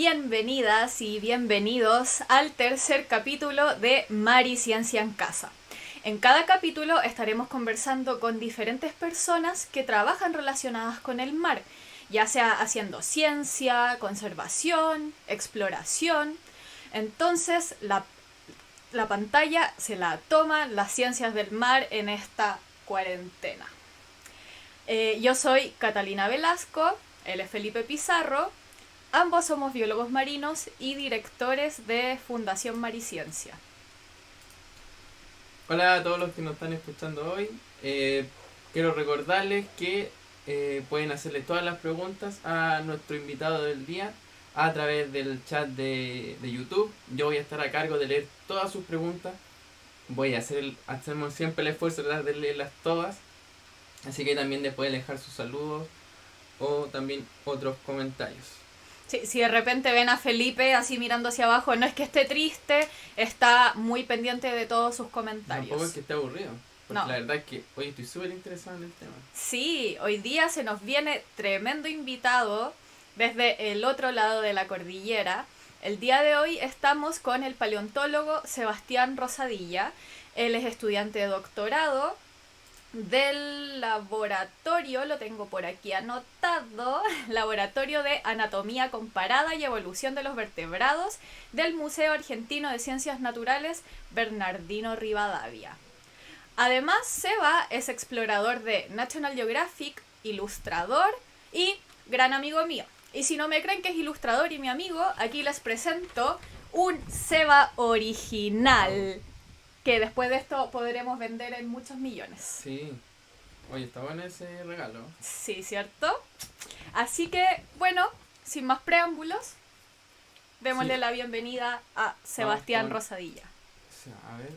bienvenidas y bienvenidos al tercer capítulo de Mar y Ciencia en Casa. En cada capítulo estaremos conversando con diferentes personas que trabajan relacionadas con el mar, ya sea haciendo ciencia, conservación, exploración. Entonces la pantalla se la toman las ciencias del mar en esta cuarentena. Yo soy Catalina Velasco, él es Felipe Pizarro. Ambos somos biólogos marinos y directores de Fundación Mariciencia. Hola a todos los que nos están escuchando hoy. Quiero recordarles que pueden hacerle todas las preguntas a nuestro invitado del día a través del chat de YouTube. Yo voy a estar a cargo de leer todas sus preguntas. Hacemos siempre el esfuerzo de tratar de leerlas todas. Así que también les pueden dejar sus saludos o también otros comentarios. Sí, si de repente ven a Felipe así mirando hacia abajo, no es que esté triste, está muy pendiente de todos sus comentarios. Tampoco es que esté aburrido, porque no. La verdad es que hoy estoy súper interesado en el tema. Sí, hoy día se nos viene tremendo invitado desde el otro lado de la cordillera. El día de hoy estamos con el paleontólogo Sebastián Rosadilla. Él es estudiante de doctorado del laboratorio, lo tengo por aquí anotado, Laboratorio de Anatomía Comparada y Evolución de los Vertebrados del Museo Argentino de Ciencias Naturales Bernardino Rivadavia. Además, Seba es explorador de National Geographic, ilustrador y gran amigo mío. Y si no me creen que es ilustrador y mi amigo, aquí les presento un Seba original, que después de esto podremos vender en muchos millones. Sí. Oye, está bueno ese regalo. Sí, ¿cierto? Así que, bueno, sin más preámbulos, démosle la bienvenida a Sebastián Rosadilla. A ver.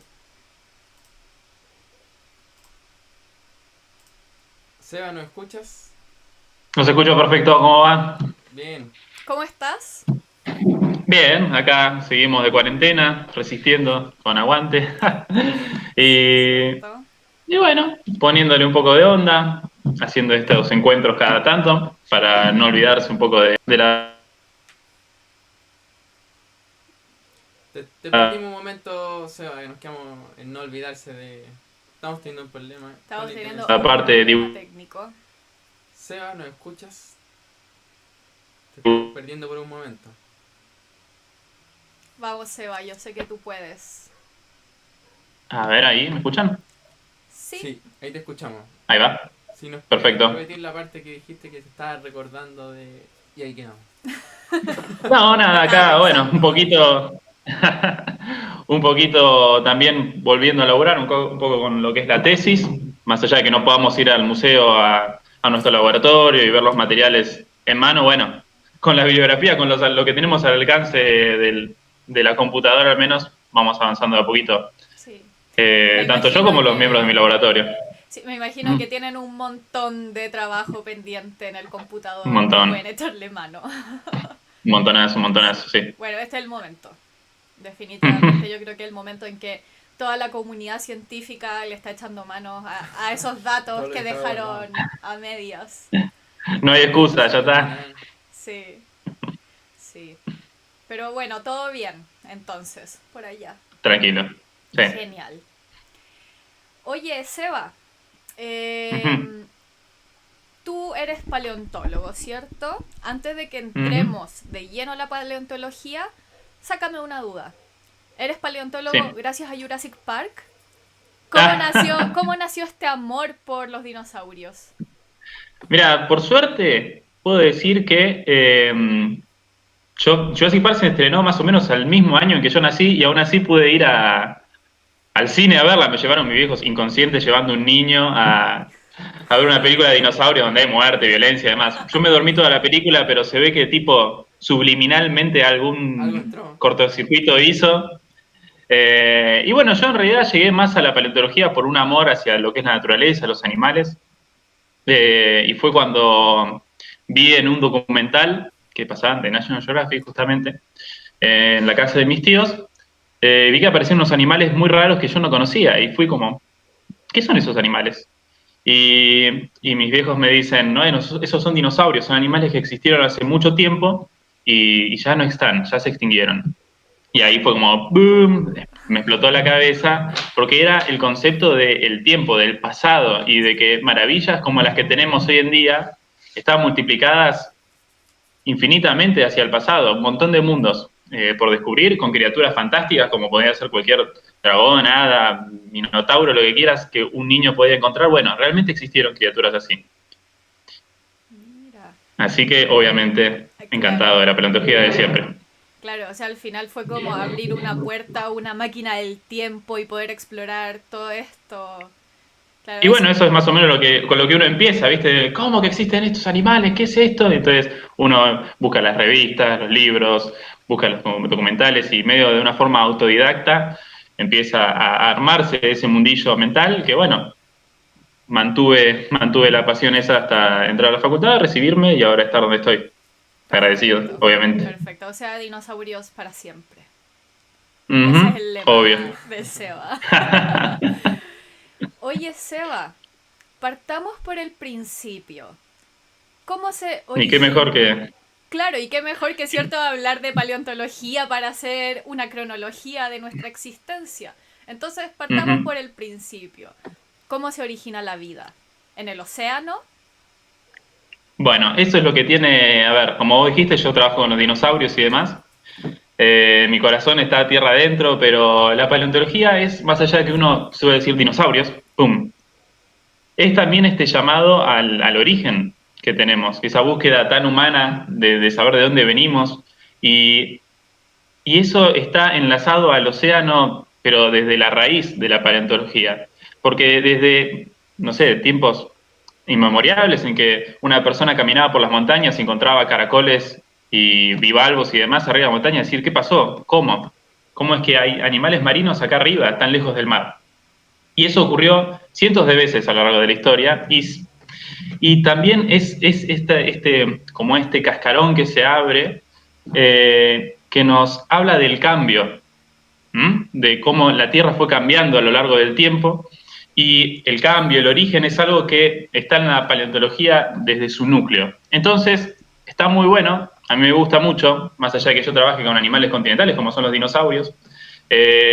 Seba, ¿nos escuchas? Los escucho perfecto, ¿cómo va? Bien. ¿Cómo estás? Bien, acá seguimos de cuarentena, resistiendo con aguante. y bueno, poniéndole un poco de onda, haciendo estos encuentros cada tanto, para no olvidarse un poco de la... Te perdimos un momento, Seba, que nos quedamos en no olvidarse de... Estamos teniendo un problema. Estamos teniendo un problema técnico. Seba, ¿nos escuchas? Te estamos perdiendo por un momento. Vamos, Seba, yo sé que tú puedes. A ver, ahí, ¿me escuchan? Sí, ahí te escuchamos. Ahí va. Si nos Perfecto. puedes repetir la parte que dijiste que te estabas recordando de... Y ahí quedamos. No, nada, acá, bueno, un poquito... un poquito también volviendo a laburar un poco con lo que es la tesis, más allá de que no podamos ir al museo a nuestro laboratorio y ver los materiales en mano, bueno, con la bibliografía, con lo que tenemos al alcance de la computadora al menos, vamos avanzando de a poquito. Sí. Tanto yo como los miembros de mi laboratorio. Sí, me imagino que tienen un montón de trabajo pendiente en el computador. Un montón. Pueden echarle mano. Un montonazo, sí. Bueno, este es el momento. Definitivamente yo creo que es el momento en que toda la comunidad científica le está echando manos a esos datos que dejaron a medias. No hay excusa, ya está. Sí. Pero bueno, todo bien, entonces, por allá. Tranquilo. Sí. Genial. Oye, Seba, tú eres paleontólogo, ¿cierto? Antes de que entremos de lleno a la paleontología, sácame una duda. ¿Eres paleontólogo gracias a Jurassic Park? ¿Cómo nació este amor por los dinosaurios? Mira, por suerte puedo decir que Jurassic Park se estrenó más o menos al mismo año en que yo nací y aún así pude ir al cine a verla. Me llevaron mis viejos inconscientes llevando un niño a ver una película de dinosaurios donde hay muerte, violencia y demás. Yo me dormí toda la película, pero se ve que tipo subliminalmente algún cortocircuito hizo. Y bueno, yo en realidad llegué más a la paleontología por un amor hacia lo que es la naturaleza, los animales. Y fue cuando vi en un documental que pasaban de National Geographic justamente, en la casa de mis tíos, vi que aparecían unos animales muy raros que yo no conocía y fui como, ¿qué son esos animales? Y mis viejos me dicen, no, esos son dinosaurios, son animales que existieron hace mucho tiempo y ya no están, ya se extinguieron. Y ahí fue como, ¡boom!, me explotó la cabeza, porque era el concepto del tiempo, del pasado, y de que maravillas como las que tenemos hoy en día estaban multiplicadas infinitamente hacia el pasado, un montón de mundos por descubrir, con criaturas fantásticas como podía ser cualquier dragón, hada, minotauro, lo que quieras que un niño podía encontrar. Bueno, realmente existieron criaturas así. Mira. Así que, obviamente, encantado de la paleontología de siempre. Claro, o sea, al final fue como abrir una puerta, una máquina del tiempo y poder explorar todo esto. Claro, Y bueno, eso es más o menos con lo que uno empieza, ¿viste? ¿Cómo que existen estos animales? ¿Qué es esto? Entonces uno busca las revistas, los libros, busca los documentales y medio de una forma autodidacta empieza a armarse ese mundillo mental que, bueno, mantuve la pasión esa hasta entrar a la facultad, recibirme y ahora estar donde estoy. Agradecido, perfecto, obviamente. Perfecto, o sea, dinosaurios para siempre. Uh-huh, Ese es el lema obvio. de Seba. Oye, Seba, partamos por el principio. ¿Cómo se Y qué mejor que... Claro, y qué mejor que cierto hablar de paleontología para hacer una cronología de nuestra existencia. Entonces, partamos por el principio. ¿Cómo se origina la vida? ¿En el océano? Bueno, eso es lo que tiene, a ver, como vos dijiste, yo trabajo con los dinosaurios y demás. Mi corazón está tierra adentro, pero la paleontología es, más allá de que uno suele decir dinosaurios, ¡pum!, es también este llamado al origen que tenemos, esa búsqueda tan humana de saber de dónde venimos, y eso está enlazado al océano, pero desde la raíz de la paleontología, porque desde, no sé, tiempos inmemoriales en que una persona caminaba por las montañas y encontraba caracoles y bivalvos y demás arriba de la montaña, decir, ¿qué pasó? ¿Cómo? ¿Cómo es que hay animales marinos acá arriba, tan lejos del mar? Y eso ocurrió cientos de veces a lo largo de la historia, y también es como este cascarón que se abre, que nos habla del cambio, de cómo la Tierra fue cambiando a lo largo del tiempo, y el cambio, el origen, es algo que está en la paleontología desde su núcleo. Entonces, está muy bueno, a mí me gusta mucho, más allá de que yo trabaje con animales continentales, como son los dinosaurios,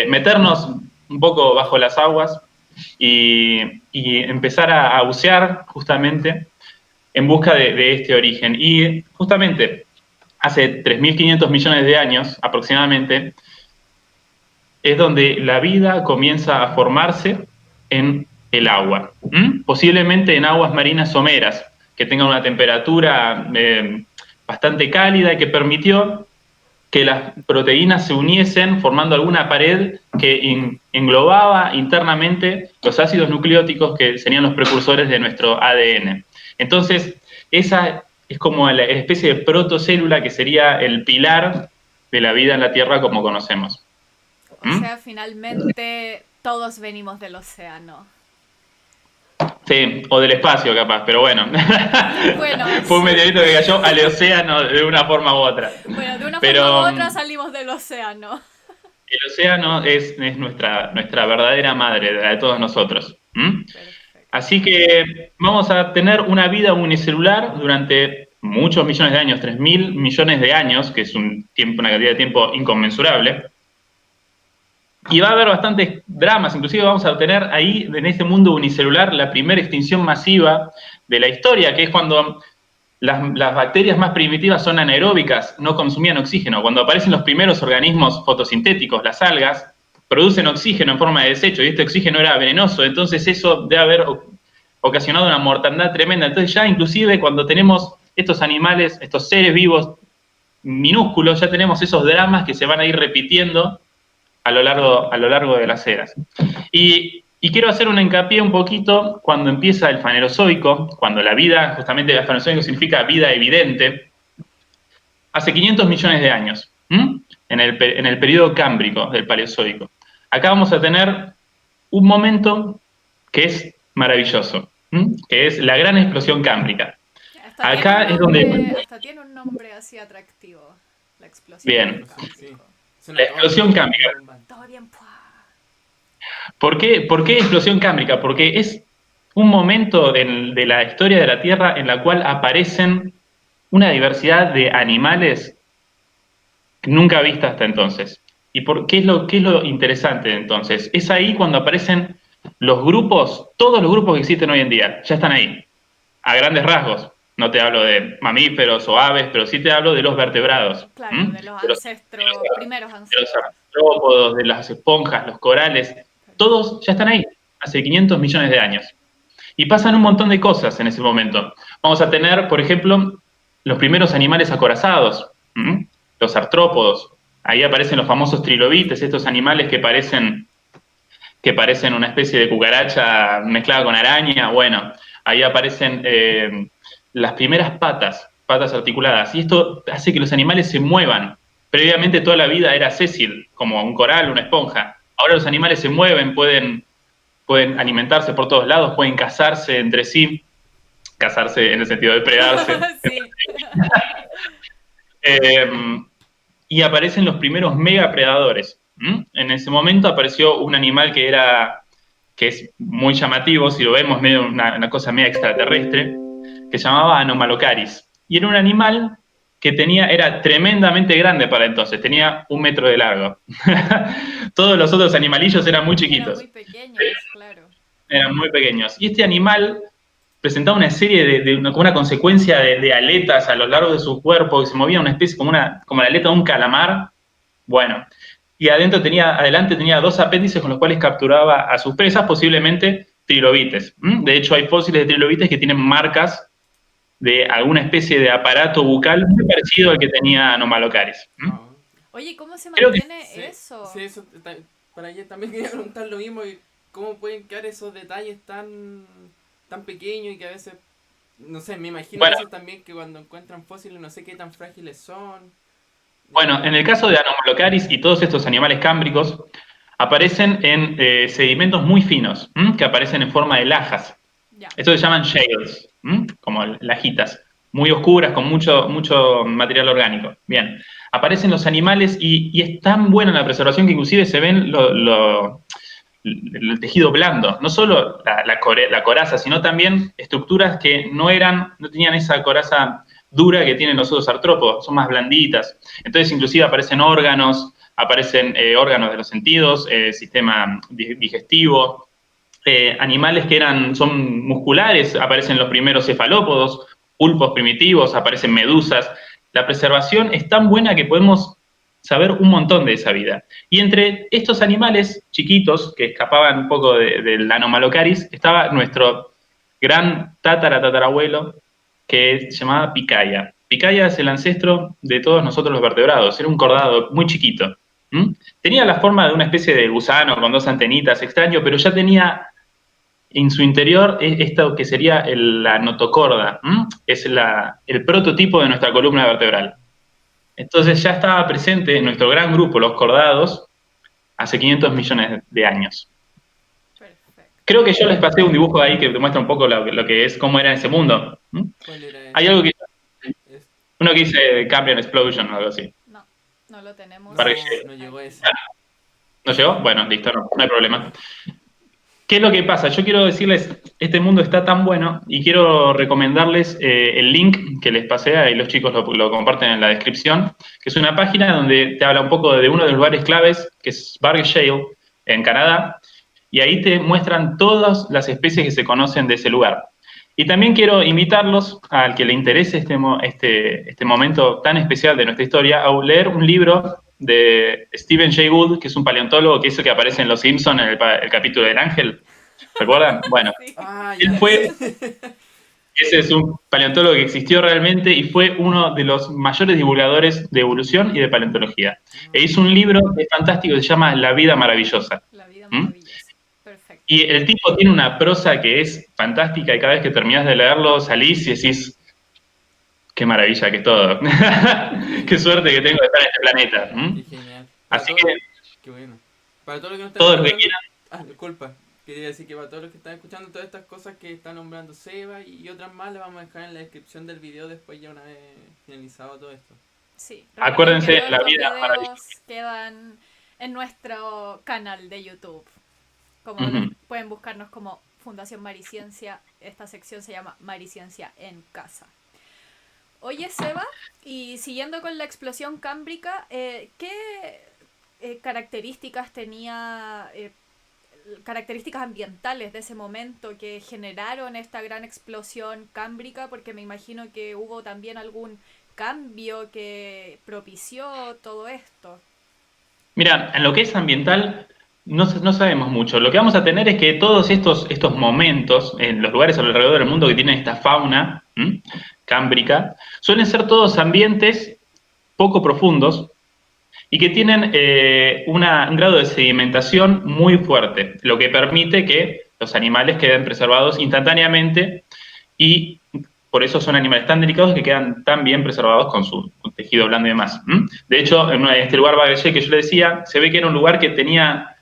meternos un poco bajo las aguas y empezar a bucear justamente en busca de este origen. Y justamente hace 3.500 millones de años aproximadamente, es donde la vida comienza a formarse en el agua, posiblemente en aguas marinas someras, que tengan una temperatura bastante cálida y que permitió que las proteínas se uniesen formando alguna pared que englobaba internamente los ácidos nucleóticos que serían los precursores de nuestro ADN. Entonces, esa es como la especie de protocélula que sería el pilar de la vida en la Tierra como conocemos. O sea, finalmente todos venimos del océano. Sí, o del espacio capaz, pero bueno. Fue un meteorito que cayó al océano de una forma u otra. Bueno, de una forma u otra salimos del océano. El océano es nuestra verdadera madre, la de todos nosotros. Así que vamos a tener una vida unicelular durante muchos millones de años, 3.000 millones de años, que es una cantidad de tiempo inconmensurable. Y va a haber bastantes dramas, inclusive vamos a tener ahí, en este mundo unicelular, la primera extinción masiva de la historia, que es cuando las bacterias más primitivas son anaeróbicas, no consumían oxígeno. Cuando aparecen los primeros organismos fotosintéticos, las algas, producen oxígeno en forma de desecho, y este oxígeno era venenoso, entonces eso debe haber ocasionado una mortandad tremenda. Entonces ya inclusive cuando tenemos estos animales, estos seres vivos minúsculos, ya tenemos esos dramas que se van a ir repitiendo a lo largo de las eras. Y quiero hacer un hincapié un poquito cuando empieza el Fanerozoico, cuando la vida, justamente el Fanerozoico significa vida evidente, hace 500 millones de años, en el periodo cámbrico del Paleozoico. Acá vamos a tener un momento que es maravilloso, que es la gran explosión cámbrica. Hasta tiene un nombre así atractivo, la explosión. Bien. La explosión cámbrica. Todo bien. ¿Por qué explosión cámbrica? Porque es un momento de la historia de la Tierra en la cual aparecen una diversidad de animales nunca vista hasta entonces. ¿Y qué es lo interesante entonces? Es ahí cuando aparecen los grupos, todos los grupos que existen hoy en día, ya están ahí, a grandes rasgos. No te hablo de mamíferos o aves, pero sí te hablo de los vertebrados, Claro, de los ancestros, primeros de los ancestros. artrópodos, de las esponjas, los corales, todos ya están ahí, hace 500 millones de años. Y pasan un montón de cosas en ese momento. Vamos a tener, por ejemplo, los primeros animales acorazados, los artrópodos. Ahí aparecen los famosos trilobites, estos animales que parecen una especie de cucaracha mezclada con araña. Bueno, ahí aparecen las primeras patas articuladas. Y esto hace que los animales se muevan. Previamente toda la vida era sésil, como un coral, una esponja. Ahora los animales se mueven, pueden alimentarse por todos lados, pueden cazarse entre sí, cazarse en el sentido de predarse. Sí. Y aparecen los primeros megapredadores. En ese momento apareció un animal que es muy llamativo, si lo vemos, medio una cosa media extraterrestre, que se llamaba Anomalocaris. Y era un animal que era tremendamente grande para entonces, tenía 1 metro de largo. Todos los otros animalillos eran muy Eran chiquitos. muy pequeños, claro. Eran muy pequeños. Y este animal presentaba una serie como una consecuencia de aletas a lo largo de su cuerpo, que se movía una especie como la aleta de un calamar. Bueno, y adelante tenía 2 apéndices con los cuales capturaba a sus presas, posiblemente trilobites. De hecho, hay fósiles de trilobites que tienen marcas de alguna especie de aparato bucal muy parecido al que tenía Anomalocaris. Ah, Oye, ¿cómo se Creo que mantiene sí, eso? sí, eso, para allá también quería preguntar lo mismo, y cómo pueden quedar esos detalles tan pequeños y que a veces, no sé, me imagino a Bueno, veces también que cuando encuentran fósiles no sé qué tan frágiles son. Bueno, en el caso de Anomalocaris y todos estos animales cámbricos, aparecen en sedimentos muy finos, que aparecen en forma de lajas. Ya. Esto se llaman shales, como lajitas, muy oscuras, con mucho material orgánico. Bien, aparecen los animales y es tan buena la preservación que inclusive se ven el tejido blando, no solo la coraza, sino también estructuras que no tenían esa coraza dura que tienen los otros artrópodos, son más blanditas. Entonces, inclusive aparecen órganos de los sentidos, sistema digestivo, animales que son musculares, aparecen los primeros cefalópodos, pulpos primitivos, aparecen medusas. La preservación es tan buena que podemos saber un montón de esa vida. Y entre estos animales chiquitos que escapaban un poco del Anomalocaris, estaba nuestro gran tatarabuelo, que se llamaba Picaya. Picaya es el ancestro de todos nosotros los vertebrados, era un cordado muy chiquito. Tenía la forma de una especie de gusano con 2 antenitas, extraño, pero ya tenía en su interior esto que sería la notocorda, es el prototipo de nuestra columna vertebral. Entonces ya estaba presente en nuestro gran grupo, los cordados, hace 500 millones de años. Perfecto. Creo que yo les pasé un dibujo ahí que demuestra un poco lo que es, cómo era ese mundo. ¿Cuál era Hay ese? algo Es- uno que dice Cambrian Explosion o algo así. No, no lo tenemos. Para no, que llegue. no llegó ese. ¿No llegó? Bueno, listo, no hay problema. ¿Qué es lo que pasa? Yo quiero decirles, este mundo está tan bueno y quiero recomendarles el link que les pasé, ahí los chicos lo comparten en la descripción, que es una página donde te habla un poco de uno de los lugares claves, que es Barge Shale, en Canadá, y ahí te muestran todas las especies que se conocen de ese lugar. Y también quiero invitarlos al que le interese este momento tan especial de nuestra historia, a leer un libro de Stephen Jay Gould, que es un paleontólogo que hizo que aparece en Los Simpsons en el capítulo del ángel. ¿Recuerdan? Bueno, Sí. Ah, él ya, fue, sí. ese es un paleontólogo que existió realmente y fue uno de los mayores divulgadores de evolución y de paleontología. E hizo un libro que es fantástico que se llama La vida maravillosa. La vida ¿Mm? maravillosa. Perfecto. Y el tipo tiene una prosa que es fantástica y cada vez que terminás de leerlo salís y decís, qué maravilla que es todo. Qué suerte que tengo de estar en este planeta. Qué genial. Así que Qué bueno. Para todos los que nos están todos los que escuchando. quieran, Ah, disculpa. Quería decir que para todos los que están escuchando todas estas cosas que está nombrando Seba y otras más, las vamos a dejar en la descripción del video después, ya una vez finalizado todo esto. Sí. Recuerden acuérdense, que todos la estos vida maravillosa. videos quedan en nuestro canal de YouTube. Como Ujú. pueden buscarnos como Fundación Mariciencia. Esta sección se llama Mariciencia en Casa. Oye, Seba, y siguiendo con la explosión cámbrica, ¿qué características tenía, características ambientales de ese momento que generaron esta gran explosión cámbrica? Porque me imagino que hubo también algún cambio que propició todo esto. Mira, en lo que es ambiental no sabemos mucho. Lo que vamos a tener es que todos estos momentos en los lugares alrededor del mundo que tienen esta fauna cámbrica suelen ser todos ambientes poco profundos y que tienen un grado de sedimentación muy fuerte, lo que permite que los animales queden preservados instantáneamente y por eso son animales tan delicados que quedan tan bien preservados con su tejido blando y demás. De hecho, en este lugar Bagallé que yo le decía, se ve que era un lugar que tenía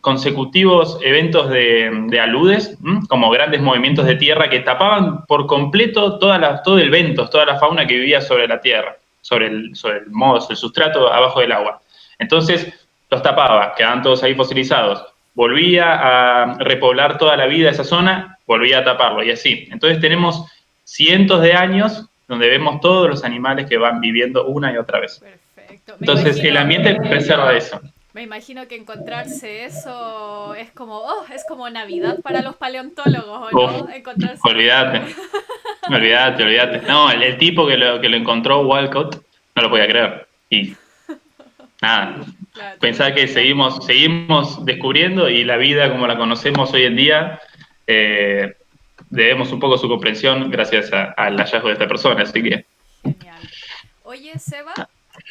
consecutivos eventos de aludes, como grandes movimientos de tierra que tapaban por completo todo el ventos, toda la fauna que vivía sobre la tierra, sobre el sustrato abajo del agua. Entonces los tapaba, quedaban todos ahí fosilizados. Volvía a repoblar toda la vida de esa zona, volvía a taparlo y así. Entonces tenemos cientos de años donde vemos todos los animales que van viviendo una y otra vez. Perfecto. Entonces el ambiente preserva eso. Me imagino que encontrarse eso es como, oh, es como Navidad para los paleontólogos, ¿o no? Uf, Encontrarse. olvídate. No, el tipo que lo encontró Walcott no lo podía creer. Y nada, Claro, pensar que seguimos descubriendo y la vida como la conocemos hoy en día, debemos un poco su comprensión gracias al hallazgo de esta persona, así que... genial. Oye, Seba,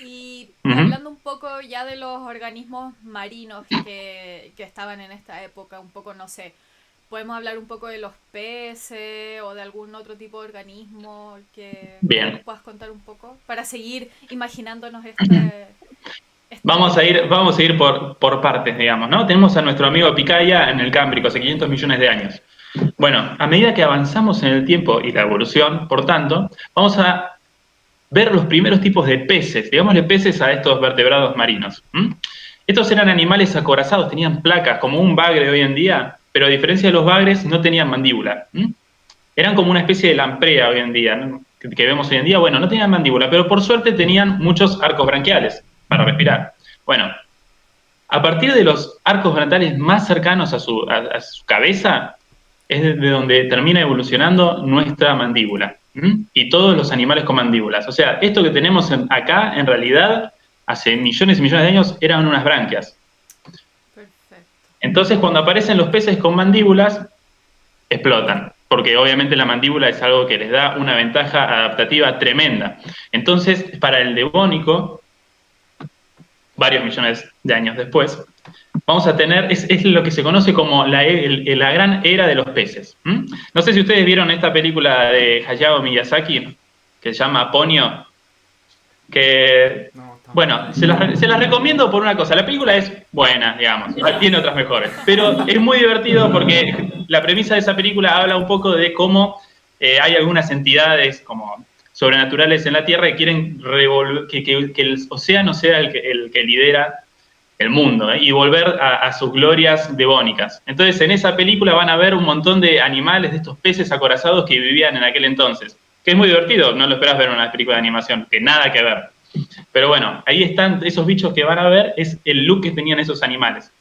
y Uh-huh. hablando un poco ya de los organismos marinos que estaban en esta época, un poco, no sé, podemos hablar un poco de los peces o de algún otro tipo de organismo que nos Bien. puedas contar un poco para seguir imaginándonos Vamos a ir por partes, digamos, ¿no? Tenemos a nuestro amigo Picaya en el Cámbrico hace 500 millones de años. Bueno, a medida que avanzamos en el tiempo y la evolución, por tanto, vamos a ver los primeros tipos de peces, digámosle peces a estos vertebrados marinos. Estos eran animales acorazados, tenían placas, como un bagre hoy en día, pero a diferencia de los bagres, no tenían mandíbula. Eran como una especie de lamprea hoy en día, ¿no? que vemos hoy en día. Bueno, no tenían mandíbula, pero por suerte tenían muchos arcos branquiales para respirar. Bueno, a partir de los arcos branquiales más cercanos a su cabeza, es de donde termina evolucionando nuestra mandíbula. Y todos los animales con mandíbulas. O sea, esto que tenemos acá, en realidad, hace millones y millones de años, eran unas branquias. perfecto. Entonces, cuando aparecen los peces con mandíbulas, explotan, porque obviamente la mandíbula es algo que les da una ventaja adaptativa tremenda. Entonces, para el Devónico, varios millones de años después, vamos a tener, es lo que se conoce como la gran era de los peces. No sé si ustedes vieron esta película de Hayao Miyazaki, que se llama Ponyo, que, No, bueno, se las recomiendo por una cosa. La película es buena, digamos, tiene otras mejores, pero es muy divertido porque la premisa de esa película habla un poco de cómo hay algunas entidades como sobrenaturales en la Tierra que quieren que el océano sea el que lidera el mundo, y volver a sus glorias devónicas. Entonces, en esa película van a ver un montón de animales, de estos peces acorazados que vivían en aquel entonces, que es muy divertido, no lo esperás ver en una película de animación, que nada que ver. Pero bueno, ahí están esos bichos que van a ver, es el look que tenían esos animales.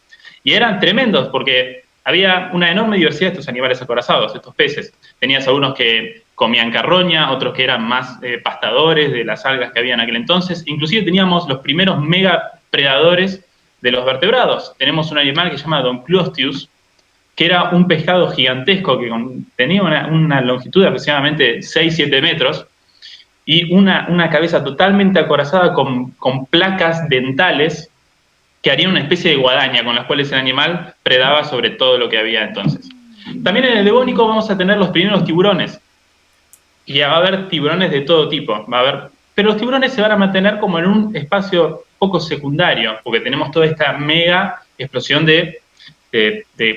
Y eran tremendos, porque había una enorme diversidad de estos animales acorazados, estos peces. Tenías algunos que comían carroña, otros que eran más pastadores de las algas que había en aquel entonces. Inclusive teníamos los primeros mega predadores de los vertebrados. Tenemos un animal que se llama Donclostius, que era un pescado gigantesco que tenía una longitud de aproximadamente 6-7 metros y una cabeza totalmente acorazada con placas dentales que harían una especie de guadaña con las cuales el animal predaba sobre todo lo que había entonces. También en el Devónico vamos a tener los primeros tiburones. Y va a haber tiburones de todo tipo, pero los tiburones se van a mantener como en un espacio poco secundario, porque tenemos toda esta mega explosión de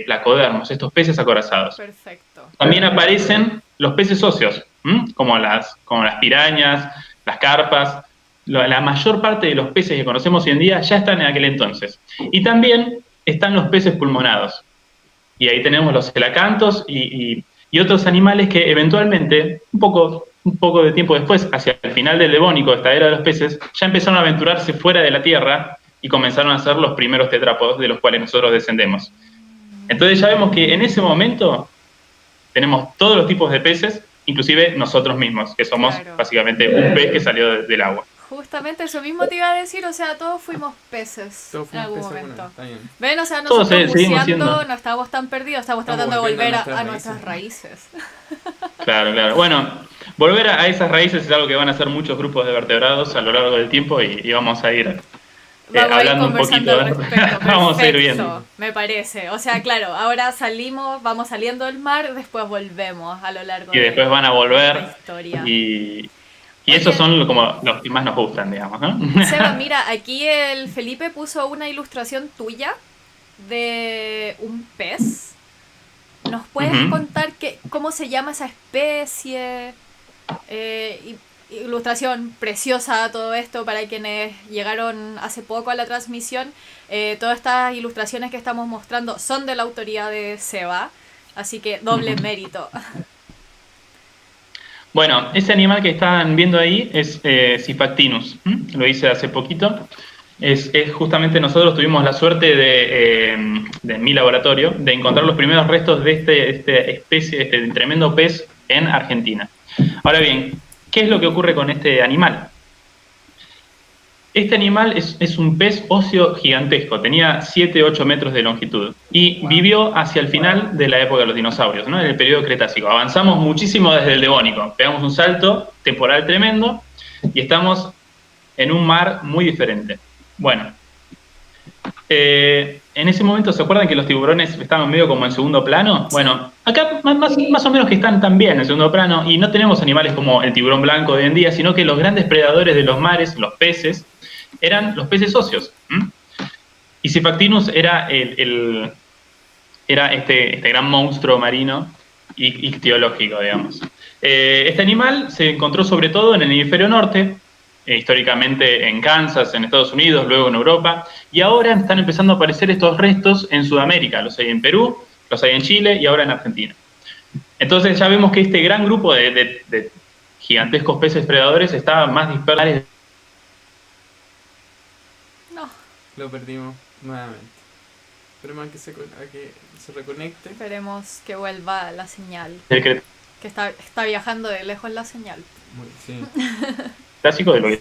placodermos, estos peces acorazados. Perfecto. También aparecen los peces óseos, como las pirañas, las carpas. La mayor parte de los peces que conocemos hoy en día ya están en aquel entonces. Y también están los peces pulmonados. Y ahí tenemos los celacantos y otros animales que eventualmente, un un poco de tiempo después, hacia el final del Devónico, esta era de los peces, ya empezaron a aventurarse fuera de la Tierra y comenzaron a ser los primeros tetrápodos de los cuales nosotros descendemos. Entonces ya vemos que en ese momento tenemos todos los tipos de peces, inclusive nosotros mismos, que somos básicamente un pez que salió del agua. Justamente eso mismo te iba a decir, o sea, todos fuimos peces en algún momento. Ven, o sea, Todos nosotros seguimos buceando no estábamos tan perdidos, estamos tratando de volver a nuestras raíces. Claro. Bueno, volver a esas raíces es algo que van a hacer muchos grupos de vertebrados a lo largo del tiempo y vamos a ir hablando un poquito. Vamos a ir viendo. Me parece. O sea, claro, ahora vamos saliendo del mar, después volvemos a lo largo de la historia. Y después van a volver y esos son como los que más nos gustan, digamos, ¿no? Seba, mira, aquí el Felipe puso una ilustración tuya de un pez. ¿Nos puedes contar cómo se llama esa especie? Ilustración preciosa, todo esto, para quienes llegaron hace poco a la transmisión. Todas estas ilustraciones que estamos mostrando son de la autoría de Seba, así que doble mérito. Bueno, ese animal que están viendo ahí es Sifactinus. Lo hice hace poquito. Es justamente nosotros tuvimos la suerte de mi laboratorio de encontrar los primeros restos de este tremendo pez en Argentina. Ahora bien, ¿qué es lo que ocurre con este animal? Este animal es un pez óseo gigantesco, tenía 7-8 metros de longitud y vivió hacia el final de la época de los dinosaurios, ¿no? En el periodo Cretácico. Avanzamos muchísimo desde el Devónico, pegamos un salto temporal tremendo y estamos en un mar muy diferente. Bueno, en ese momento, ¿se acuerdan que los tiburones estaban medio como en segundo plano? Bueno, acá más o menos que están también en segundo plano y no tenemos animales como el tiburón blanco de hoy en día, sino que los grandes predadores de los mares, los peces, eran los peces óseos. Y Sifactinus era este gran monstruo marino ictiológico, digamos. Este animal se encontró sobre todo en el hemisferio norte, históricamente en Kansas, en Estados Unidos, luego en Europa, y ahora están empezando a aparecer estos restos en Sudamérica. Los hay en Perú, los hay en Chile y ahora en Argentina. Entonces ya vemos que este gran grupo de gigantescos peces predadores está más disperso. No. Lo perdimos nuevamente. Esperemos a que se reconecte. Esperemos que vuelva la señal. Que está viajando de lejos la señal. Sí. Clásico de lo que...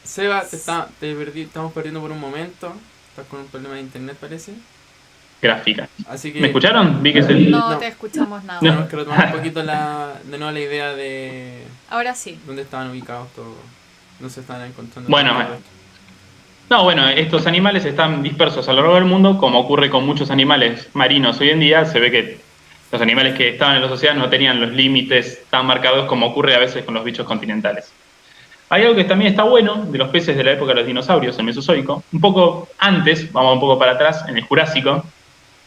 Seba, estamos perdiendo por un momento. Estás con un problema de internet, parece. Gráfica. Así que, ¿me escucharon? Vi que no te escuchamos nada. Tenemos que retomar un poquito de nuevo la idea de... Ahora sí. ¿Dónde estaban ubicados todos? ¿No se estaban encontrando? Bueno, estos animales están dispersos a lo largo del mundo, como ocurre con muchos animales marinos hoy en día. Se ve que los animales que estaban en los océanos no tenían los límites tan marcados como ocurre a veces con los bichos continentales. Hay algo que también está bueno de los peces de la época de los dinosaurios, el Mesozoico, un poco antes, vamos un poco para atrás, en el Jurásico,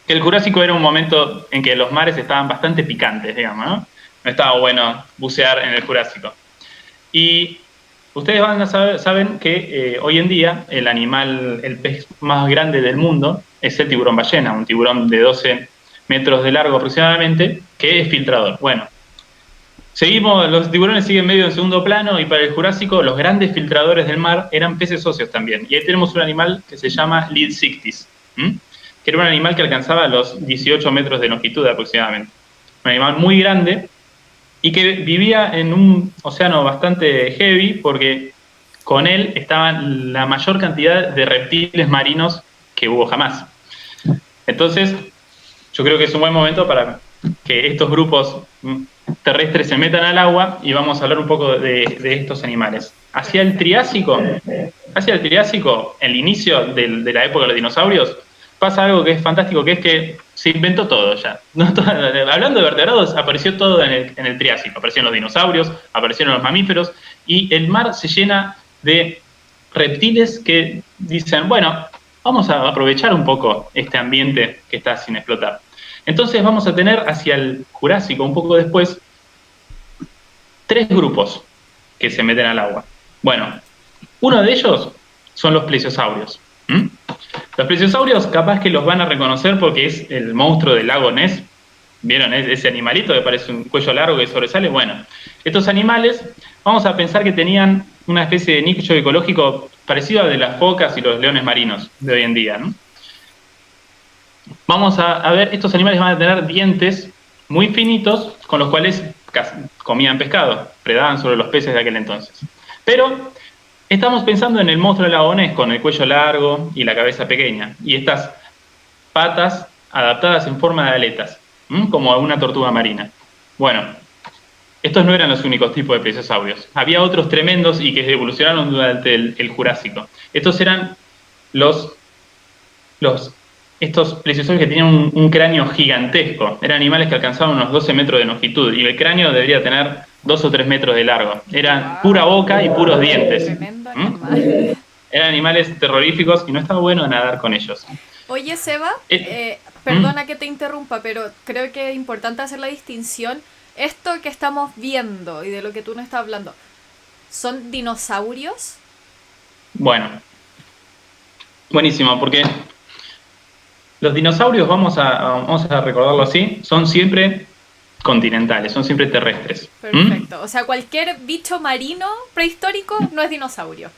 que el Jurásico era un momento en que los mares estaban bastante picantes, digamos, ¿no? No estaba bueno bucear en el Jurásico. Y ustedes saben que hoy en día el pez más grande del mundo es el tiburón ballena, un tiburón de 12 metros de largo aproximadamente, que es filtrador. Bueno, los tiburones siguen medio en segundo plano y para el Jurásico los grandes filtradores del mar eran peces óseos también. Y ahí tenemos un animal que se llama Lidsictis, que era un animal que alcanzaba los 18 metros de longitud aproximadamente. Un animal muy grande y que vivía en un océano bastante heavy porque con él estaban la mayor cantidad de reptiles marinos que hubo jamás. Entonces, yo creo que es un buen momento para que estos grupos terrestres se metan al agua y vamos a hablar un poco de estos animales. Hacia el Triásico, el inicio de la época de los dinosaurios, pasa algo que es fantástico, que es que se inventó todo ya. Hablando de vertebrados, apareció todo en el Triásico. Aparecieron los dinosaurios, aparecieron los mamíferos, y el mar se llena de reptiles que dicen, bueno, vamos a aprovechar un poco este ambiente que está sin explotar. Entonces vamos a tener hacia el Jurásico, un poco después, 3 grupos que se meten al agua. Bueno, uno de ellos son los plesiosaurios. Los plesiosaurios capaz que los van a reconocer porque es el monstruo del lago Ness, ¿Vieron ese animalito que parece un cuello largo que sobresale? Bueno, estos animales, vamos a pensar que tenían una especie de nicho ecológico parecido al de las focas y los leones marinos de hoy en día, ¿no? Vamos a ver, estos animales van a tener dientes muy finitos con los cuales comían pescado, predaban sobre los peces de aquel entonces. Pero estamos pensando en el monstruo del lago Ness con el cuello largo y la cabeza pequeña, y estas patas adaptadas en forma de aletas, como a una tortuga marina. Bueno, estos no eran los únicos tipos de plesiosaurios. Había otros tremendos y que evolucionaron durante el Jurásico. Estos eran estos plesiosaurios que tenían un cráneo gigantesco. Eran animales que alcanzaban unos 12 metros de longitud y el cráneo debería tener 2 o 3 metros de largo. Eran pura boca y puros dientes. Tremendo animal. Eran animales terroríficos y no estaba bueno nadar con ellos. Oye, Seba, perdona que te interrumpa, pero creo que es importante hacer la distinción. Esto que estamos viendo y de lo que tú nos estás hablando, ¿son dinosaurios? Bueno, buenísimo, porque los dinosaurios, vamos a recordarlo así, son siempre continentales, son siempre terrestres. Perfecto. O sea, cualquier bicho marino prehistórico no es dinosaurio.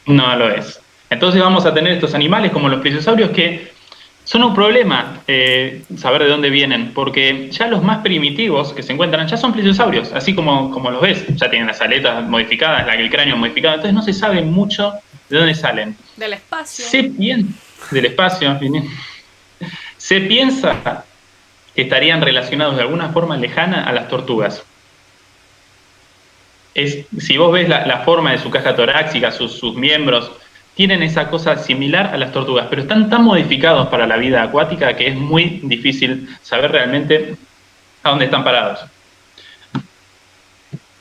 No lo es. Entonces vamos a tener estos animales como los plesiosaurios que son un problema saber de dónde vienen, porque ya los más primitivos que se encuentran ya son plesiosaurios, así como los ves, ya tienen las aletas modificadas, el cráneo modificado, entonces no se sabe mucho de dónde salen. Del espacio. Del espacio. Se piensa que estarían relacionados de alguna forma lejana a las tortugas. Si vos ves la forma de su caja torácica, sus miembros, tienen esa cosa similar a las tortugas, pero están tan modificados para la vida acuática que es muy difícil saber realmente a dónde están parados.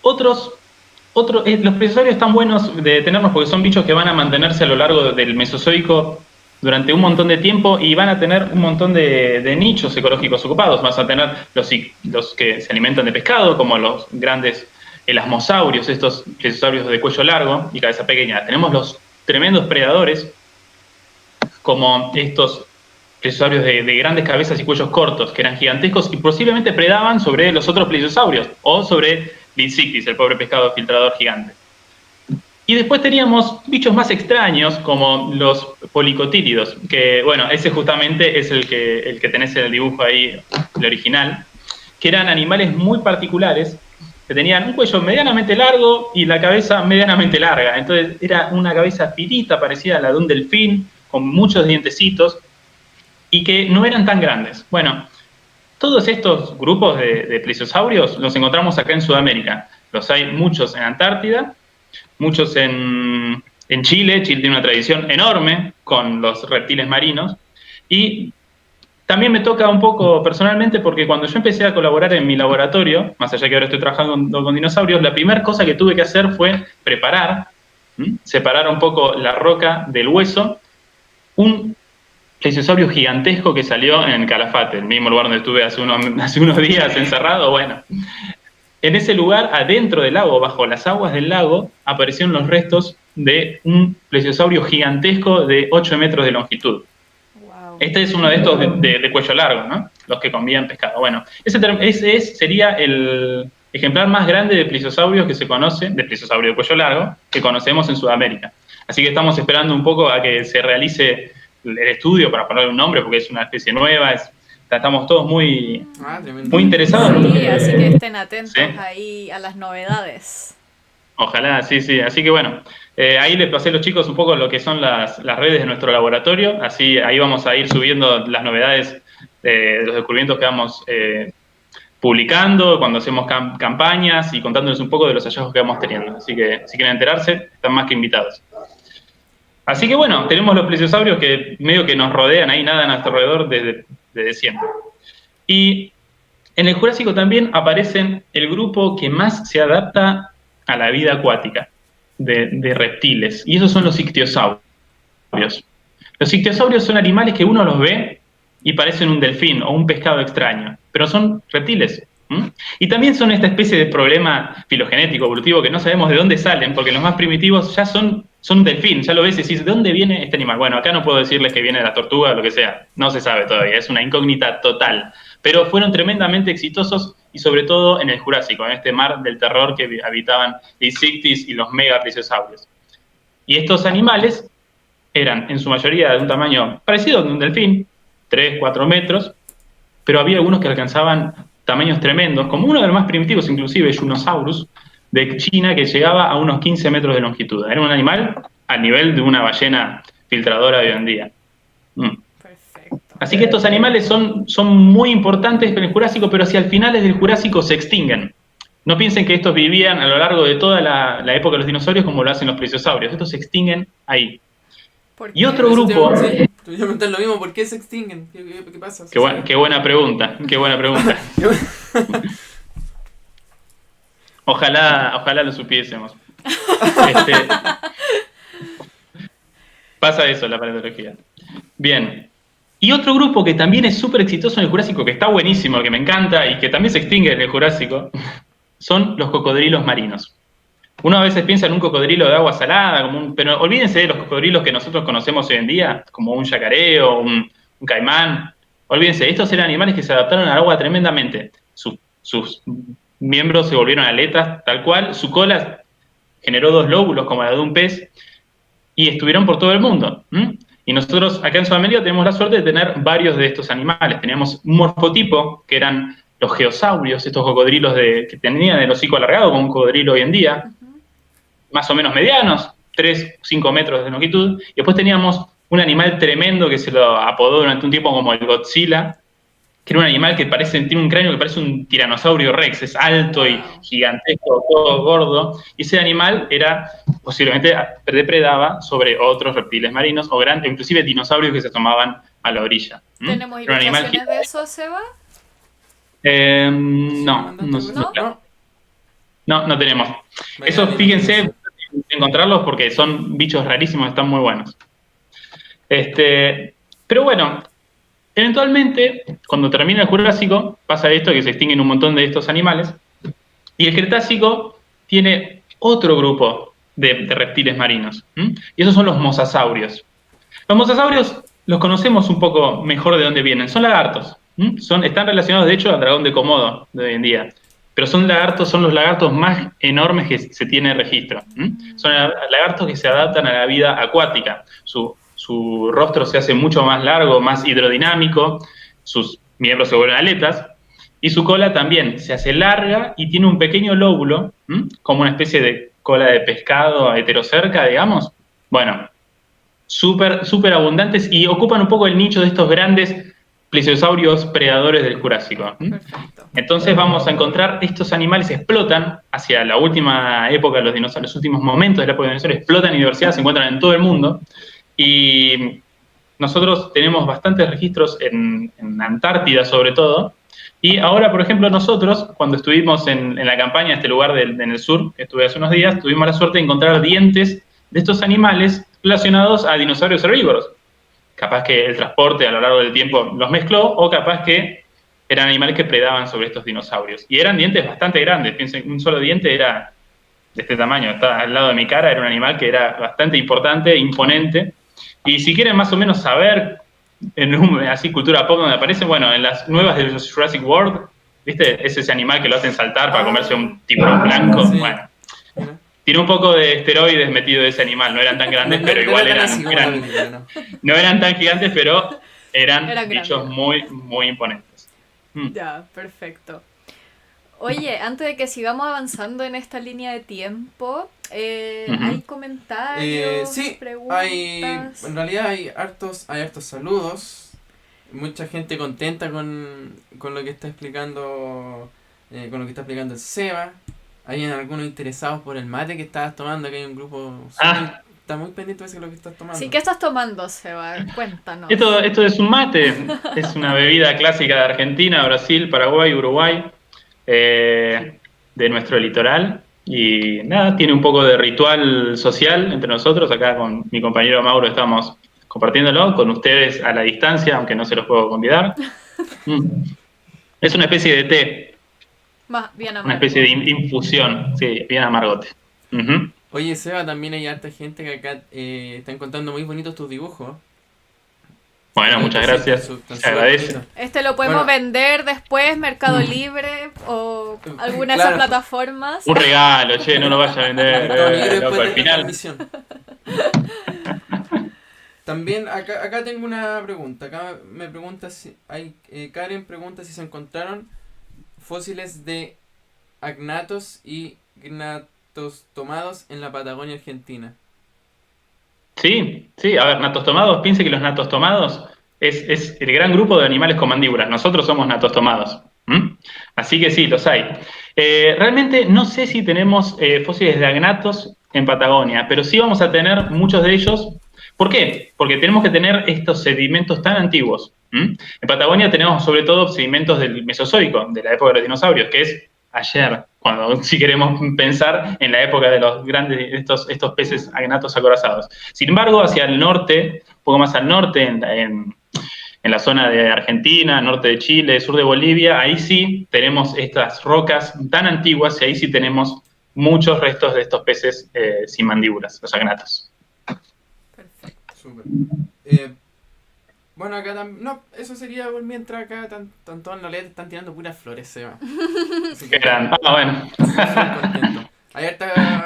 Los plesiosaurios están buenos de tenerlos porque son bichos que van a mantenerse a lo largo del Mesozoico durante un montón de tiempo y van a tener un montón de nichos ecológicos ocupados. Vas a tener los que se alimentan de pescado, como los grandes elasmosaurios, estos plesiosaurios de cuello largo y cabeza pequeña. Tenemos los tremendos predadores, como estos plesiosaurios de grandes cabezas y cuellos cortos, que eran gigantescos y posiblemente predaban sobre los otros plesiosaurios, o sobre Lysictis, el pobre pescado filtrador gigante. Y después teníamos bichos más extraños, como los policotílidos, que, bueno, ese justamente es el que tenés en el dibujo ahí, el original, que eran animales muy particulares, que tenían un cuello medianamente largo y la cabeza medianamente larga. Entonces era una cabeza finita, parecida a la de un delfín, con muchos dientecitos, y que no eran tan grandes. Bueno, todos estos grupos de plesiosaurios los encontramos acá en Sudamérica. Los hay muchos en Antártida, muchos en Chile. Chile tiene una tradición enorme con los reptiles marinos, y también me toca un poco personalmente porque cuando yo empecé a colaborar en mi laboratorio, más allá que ahora estoy trabajando con dinosaurios, la primera cosa que tuve que hacer fue separar un poco la roca del hueso, un plesiosaurio gigantesco que salió en el Calafate, el mismo lugar donde estuve hace unos días encerrado. Bueno, en ese lugar, adentro del lago, bajo las aguas del lago, aparecieron los restos de un plesiosaurio gigantesco de 8 metros de longitud. Este es uno de estos de cuello largo, ¿no? Los que comían pescado. Bueno, ese sería el ejemplar más grande de plesiosaurios que se conoce, de plesiosaurio de cuello largo, que conocemos en Sudamérica. Así que estamos esperando un poco a que se realice el estudio para ponerle un nombre, porque es una especie nueva, estamos todos muy interesados. Sí, así que estén atentos ahí a las novedades. Ojalá, sí. Así que bueno, ahí les pasé a los chicos un poco lo que son las redes de nuestro laboratorio, así ahí vamos a ir subiendo las novedades de los descubrimientos que vamos publicando, cuando hacemos campañas y contándoles un poco de los hallazgos que vamos teniendo. Así que si quieren enterarse, están más que invitados. Así que bueno, tenemos los plesiosaurios que medio que nos rodean ahí, nada a nuestro alrededor desde siempre. Y en el Jurásico también aparecen el grupo que más se adapta a la vida acuática de reptiles, y esos son los ictiosaurios. Los ictiosaurios son animales que uno los ve y parecen un delfín o un pescado extraño, pero son reptiles, ¿Mm? Y también son esta especie de problema filogenético, evolutivo, que no sabemos de dónde salen, porque los más primitivos ya son un delfín, ya lo ves y decís, ¿de dónde viene este animal? Bueno, acá no puedo decirles que viene de la tortuga o lo que sea, no se sabe todavía, es una incógnita total. Pero fueron tremendamente exitosos y sobre todo en el Jurásico, en este mar del terror que habitaban Lysictis y los megapliosaurios. Y estos animales eran en su mayoría de un tamaño parecido a un delfín, 3, 4 metros, pero había algunos que alcanzaban tamaños tremendos, como uno de los más primitivos, inclusive, Junosaurus, de China, que llegaba a unos 15 metros de longitud. Era un animal al nivel de una ballena filtradora de hoy en día. Perfecto. Así que estos animales son muy importantes en el Jurásico, pero hacia el finales del Jurásico se extinguen. No piensen que estos vivían a lo largo de toda la época de los dinosaurios como lo hacen los plesiosaurios. Estos se extinguen ahí. Y otro grupo... Sí, te voy a preguntar lo mismo, ¿por qué se extinguen? ¿Qué pasa? Qué buena pregunta, qué buena pregunta. Ojalá lo supiésemos. Pasa eso en la paleontología. Bien. Y otro grupo que también es súper exitoso en el Jurásico, que está buenísimo, que me encanta y que también se extingue en el Jurásico, son los cocodrilos marinos. Uno a veces piensa en un cocodrilo de agua salada, pero olvídense de los cocodrilos que nosotros conocemos hoy en día, como un yacaré o un caimán. Olvídense, estos eran animales que se adaptaron al agua tremendamente. Sus miembros se volvieron aletas, tal cual. Su cola generó 2 lóbulos, como la de un pez, y estuvieron por todo el mundo. Y nosotros acá en Sudamérica tenemos la suerte de tener varios de estos animales. Teníamos un morfotipo, que eran los geosaurios, estos cocodrilos que tenían el hocico alargado, como un cocodrilo hoy en día, más o menos medianos, 3, 5 metros de longitud. Y después teníamos un animal tremendo que se lo apodó durante un tiempo como el Godzilla, que era un animal que tiene un cráneo que parece un tiranosaurio rex, es alto y gigantesco, todo gordo, y ese animal posiblemente depredaba sobre otros reptiles marinos, o inclusive dinosaurios que se tomaban a la orilla. ¿Tenemos ilustraciones de eso, Seba? No tenemos. Eso, fíjense, encontrarlos porque son bichos rarísimos, están muy buenos. Pero bueno, eventualmente, cuando termina el Jurásico, pasa esto, que se extinguen un montón de estos animales, y el Cretácico tiene otro grupo de reptiles marinos, y esos son los mosasaurios. Los mosasaurios los conocemos un poco mejor de dónde vienen, son lagartos, están relacionados de hecho al dragón de Komodo de hoy en día, pero son los lagartos más enormes que se tiene registro. Son lagartos que se adaptan a la vida acuática. Su rostro se hace mucho más largo, más hidrodinámico, sus miembros se vuelven aletas, y su cola también se hace larga y tiene un pequeño lóbulo, como una especie de cola de pescado heterocerca, digamos. Bueno, súper abundantes y ocupan un poco el nicho de estos grandes plesiosaurios predadores del Jurásico. Perfecto. Entonces vamos a encontrar estos animales explotan hacia la última época de los dinosaurios, los últimos momentos de la época de los dinosaurios, explotan y diversidad, se encuentran en todo el mundo. Y nosotros tenemos bastantes registros en Antártida sobre todo, y ahora, por ejemplo, nosotros, cuando estuvimos en la campaña en este lugar en el sur, que estuve hace unos días, tuvimos la suerte de encontrar dientes de estos animales relacionados a dinosaurios herbívoros. Capaz que el transporte a lo largo del tiempo los mezcló, o capaz que eran animales que predaban sobre estos dinosaurios. Y eran dientes bastante grandes, piensen, un solo diente era de este tamaño, está al lado de mi cara, era un animal que era bastante importante, imponente. Y si quieren más o menos saber, así cultura pop donde aparece, bueno, en las nuevas de Jurassic World, ¿viste? Es ese animal que lo hacen saltar para comerse un tiburón blanco. Sí. Bueno, tiene un poco de esteroides metido de ese animal, no eran tan grandes, pero igual no eran tan gigantes, pero eran bichos muy, muy imponentes. Ya, perfecto. Oye, antes de que sigamos avanzando en esta línea de tiempo, ¿hay comentarios, preguntas? En realidad hay hartos saludos, mucha gente contenta con lo que está explicando el Seba. Hay algunos interesados por el mate que estabas tomando, que hay un grupo está muy pendiente de lo que estás tomando. Sí, ¿qué estás tomando, Seba? Cuéntanos. Esto es un mate, es una bebida clásica de Argentina, Brasil, Paraguay, Uruguay. De nuestro litoral, y nada, tiene un poco de ritual social entre nosotros. Acá con mi compañero Mauro estamos compartiéndolo, con ustedes a la distancia, aunque no se los puedo convidar. Es una especie de té, Más bien Una amargo. especie de infusión, sí, bien amargote. Ujú. Oye, Seba, también hay harta gente que acá están contando muy bonitos tus dibujos. Bueno, Que muchas sí, están gracias, están se súper agradece. bonitos. Este lo podemos Bueno, vender después, Mercado Libre o alguna de esas claro, plataformas. Un regalo, che, no lo vaya a en vender, Mercado Libre loco, después al de esta final. transmisión. También acá tengo una pregunta. Acá me pregunta si hay Karen pregunta si se encontraron fósiles de agnatos y gnatostomados en la Patagonia Argentina. Sí, sí, a ver, natostomados, piense que los natostomados es el gran grupo de animales con mandíbulas. Nosotros somos natostomados. ¿M? Así que sí, los hay. Realmente no sé si tenemos fósiles de agnatos en Patagonia, pero sí vamos a tener muchos de ellos. ¿Por qué? Porque tenemos que tener estos sedimentos tan antiguos. ¿M? En Patagonia tenemos sobre todo sedimentos del Mesozoico, de la época de los dinosaurios, que es ayer, cuando si queremos pensar en la época de los grandes, estos peces agnatos acorazados. Sin embargo, hacia el norte, un poco más al norte, en la zona de Argentina, norte de Chile, sur de Bolivia, ahí sí tenemos estas rocas tan antiguas y ahí sí tenemos muchos restos de estos peces sin mandíbulas, los agnatos. Perfecto. Súper. Bueno, acá también. No, eso sería por mientras acá todos en realidad te están tirando puras flores, Seba. Así Qué que gran. Ah, bueno. súper contento.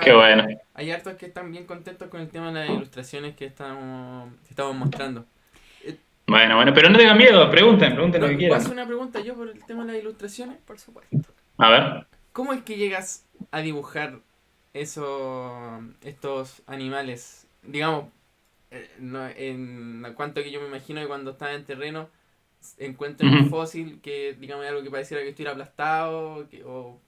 Qué bueno. Hay hartos que están bien contentos con el tema de las ilustraciones que estamos mostrando. Bueno, pero no tengan miedo, pregunten lo No, que ¿puedo hacer quieran. una pregunta yo por el tema de las ilustraciones? Por supuesto. A ver. ¿Cómo es que llegas a dibujar estos animales? Digamos, no, en cuanto que yo me imagino que cuando estás en terreno encuentran un Ujú. fósil que, digamos, algo que pareciera que estuviera aplastado o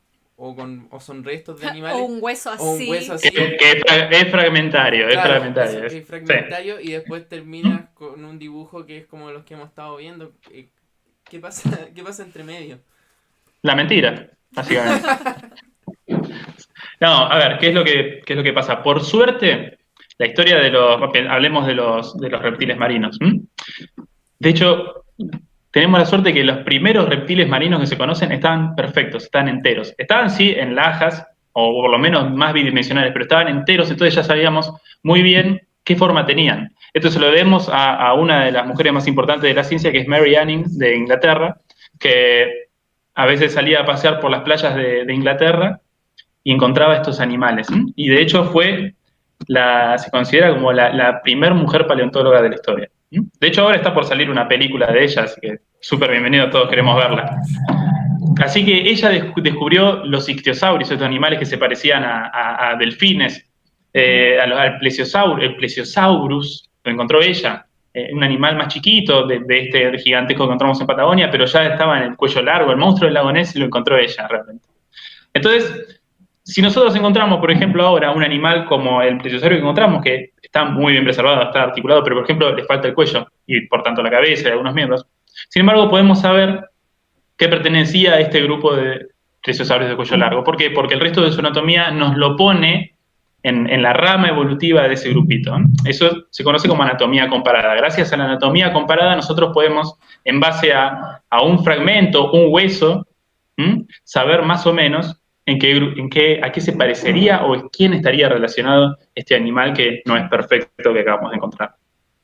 son restos de O animales un hueso o un hueso así. Que, así. es fragmentario, es Claro, eso fragmentario. que es Sí. fragmentario y después terminas con un dibujo que es como los que hemos estado viendo. ¿Qué pasa, qué pasa entre medio? La mentira, básicamente. No, a ver, ¿qué es lo que pasa? Por suerte, la historia de los, hablemos de los reptiles marinos. ¿M? De hecho, tenemos la suerte que los primeros reptiles marinos que se conocen estaban perfectos, estaban enteros. Estaban sí en lajas, o por lo menos más bidimensionales, pero estaban enteros, entonces ya sabíamos muy bien qué forma tenían. Esto se lo debemos a una de las mujeres más importantes de la ciencia, que es Mary Anning de Inglaterra, que a veces salía a pasear por las playas de Inglaterra y encontraba estos animales. Y de hecho se considera como la primer mujer paleontóloga de la historia. De hecho, ahora está por salir una película de ella, así que súper bienvenido, todos queremos verla. Así que ella descubrió los ictiosaurios, estos animales que se parecían a delfines, al el plesiosaurus, lo encontró ella, un animal más chiquito de este gigantesco que encontramos en Patagonia, pero ya estaba en el cuello largo, el monstruo del lago Ness lo encontró ella realmente. Entonces, si nosotros encontramos, por ejemplo, ahora un animal como el plesiosaurio que encontramos, que está muy bien preservado, está articulado, pero por ejemplo le falta el cuello y por tanto la cabeza y algunos miembros, sin embargo podemos saber que pertenecía a este grupo de plesiosaurios de cuello largo. ¿Por qué? Porque el resto de su anatomía nos lo pone en la rama evolutiva de ese grupito. Eso se conoce como anatomía comparada. Gracias a la anatomía comparada nosotros podemos, en base a un fragmento, un hueso, saber más o menos a qué se parecería o quién estaría relacionado este animal que no es perfecto que acabamos de encontrar.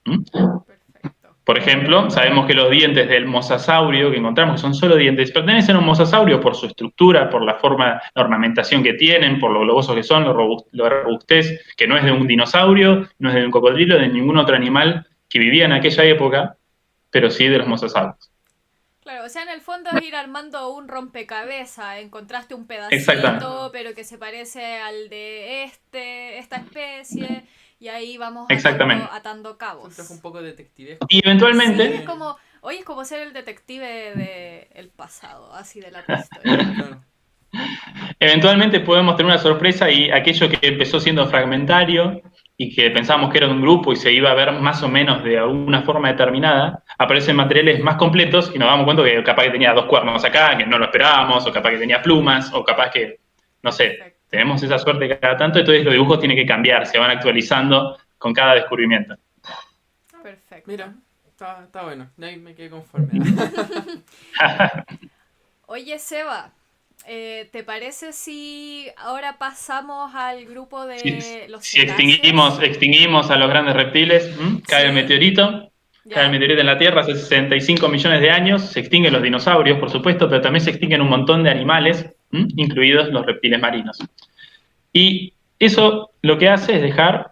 Perfecto. Por ejemplo, sabemos que los dientes del mosasaurio que encontramos, que son solo dientes, pertenecen a un mosasaurio por su estructura, por la forma, la ornamentación que tienen, por lo globosos que son, lo robustez, que no es de un dinosaurio, no es de un cocodrilo, de ningún otro animal que vivía en aquella época, pero sí de los mosasaurios. Claro, o sea, en el fondo es ir armando un rompecabezas. Encontraste un Exactamente. pedacito, pero que se parece al de esta especie, y ahí vamos Exactamente. atando Es un trabajo un cabos. poco detectivesco. Y Sí, eventualmente, es como, hoy es como ser el detective del pasado, así de la prehistoria. Claro. eventualmente podemos tener una sorpresa y aquello que empezó siendo fragmentario y que pensábamos que era de un grupo y se iba a ver más o menos de alguna forma determinada, aparecen materiales más completos y nos damos cuenta que capaz que tenía dos cuernos acá, que no lo esperábamos, o capaz que tenía plumas, o capaz que, no sé, Perfecto. tenemos esa suerte cada tanto, entonces los dibujos tienen que cambiar, se van actualizando con cada descubrimiento. Perfecto. Mira, está bueno. De ahí me quedé conforme. Oye, Seba, ¿te parece si ahora pasamos al grupo de los Si cetáceos? extinguimos a los grandes reptiles, cae el Sí, meteorito, cae el ya, meteorito en la Tierra hace 65 millones de años, se extinguen los dinosaurios, por supuesto, pero también se extinguen un montón de animales, incluidos los reptiles marinos. Y eso lo que hace es dejar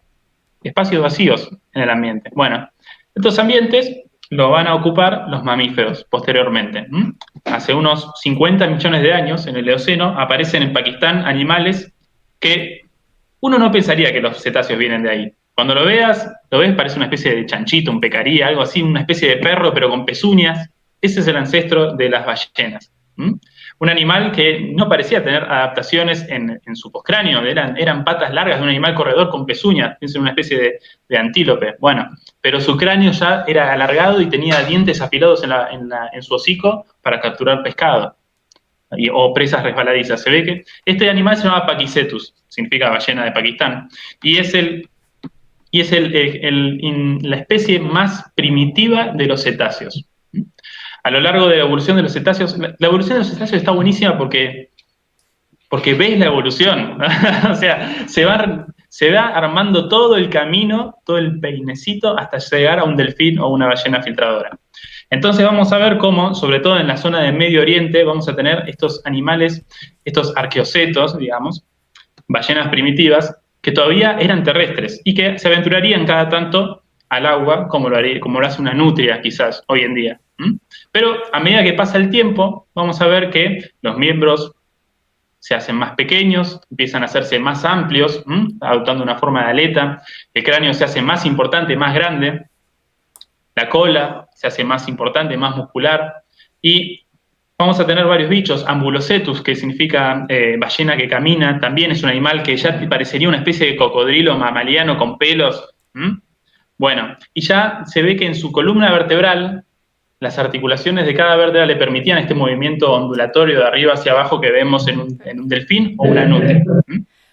espacios vacíos en el ambiente. Bueno, estos ambientes los van a ocupar los mamíferos posteriormente. Hace unos 50 millones de años, en el Eoceno, aparecen en Pakistán animales que uno no pensaría que los cetáceos vienen de ahí. Cuando lo ves, parece una especie de chanchito, un pecarí, algo así, una especie de perro, pero con pezuñas. Ese es el ancestro de las ballenas. Un animal que no parecía tener adaptaciones en su postcráneo, eran patas largas de un animal corredor con pezuñas, piensen en una especie de antílope. Bueno, pero su cráneo ya era alargado y tenía dientes afilados en su hocico para capturar pescado o presas resbaladizas. Se ve que este animal se llama Pakicetus, significa ballena de Pakistán, y es la especie más primitiva de los cetáceos. A lo largo de la evolución de los cetáceos, la evolución de los cetáceos está buenísima porque ves la evolución. O sea, se va armando todo el camino, todo el peinecito, hasta llegar a un delfín o una ballena filtradora. Entonces vamos a ver cómo, sobre todo en la zona del Medio Oriente, vamos a tener estos animales, estos arqueocetos, digamos, ballenas primitivas, que todavía eran terrestres y que se aventurarían cada tanto al agua, como lo hace una nutria quizás hoy en día. Pero a medida que pasa el tiempo, vamos a ver que los miembros se hacen más pequeños, empiezan a hacerse más amplios, adoptando una forma de aleta, el cráneo se hace más importante, más grande, la cola se hace más importante, más muscular, y vamos a tener varios bichos. Ambulocetus, que significa ballena que camina, también es un animal que ya te parecería una especie de cocodrilo mamaliano con pelos. Bueno, y ya se ve que en su columna vertebral, las articulaciones de cada vértebra le permitían este movimiento ondulatorio de arriba hacia abajo que vemos en un delfín o una nutria.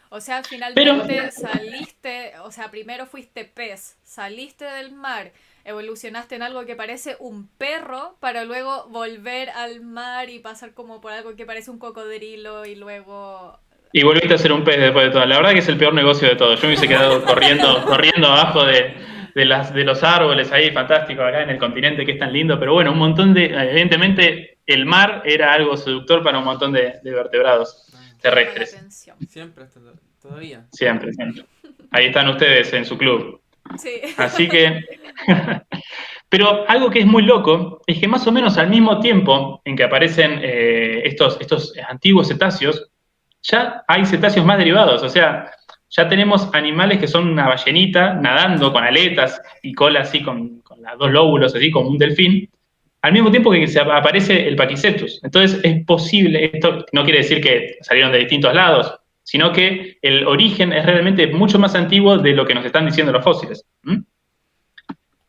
o sea, Pero finalmente saliste, o sea, primero fuiste pez, saliste del mar, evolucionaste en algo que parece un perro para luego volver al mar y pasar como por algo que parece un cocodrilo y luego... y volviste a ser un pez después de todo. La verdad que es el peor negocio de todo. Yo me hubiese quedado corriendo abajo de los árboles ahí, fantástico, acá en el continente que es tan lindo. Pero bueno, evidentemente, el mar era algo seductor para un montón de vertebrados terrestres. Siempre, hasta todavía. Siempre. Ahí están ustedes en su club. Sí. Así que... Pero algo que es muy loco es que más o menos al mismo tiempo en que aparecen estos antiguos cetáceos, ya hay cetáceos más derivados. O sea, ya tenemos animales que son una ballenita nadando con aletas y cola así con los dos lóbulos, así como un delfín, al mismo tiempo que aparece el Pakicetus. Entonces es posible, esto no quiere decir que salieron de distintos lados, sino que el origen es realmente mucho más antiguo de lo que nos están diciendo los fósiles.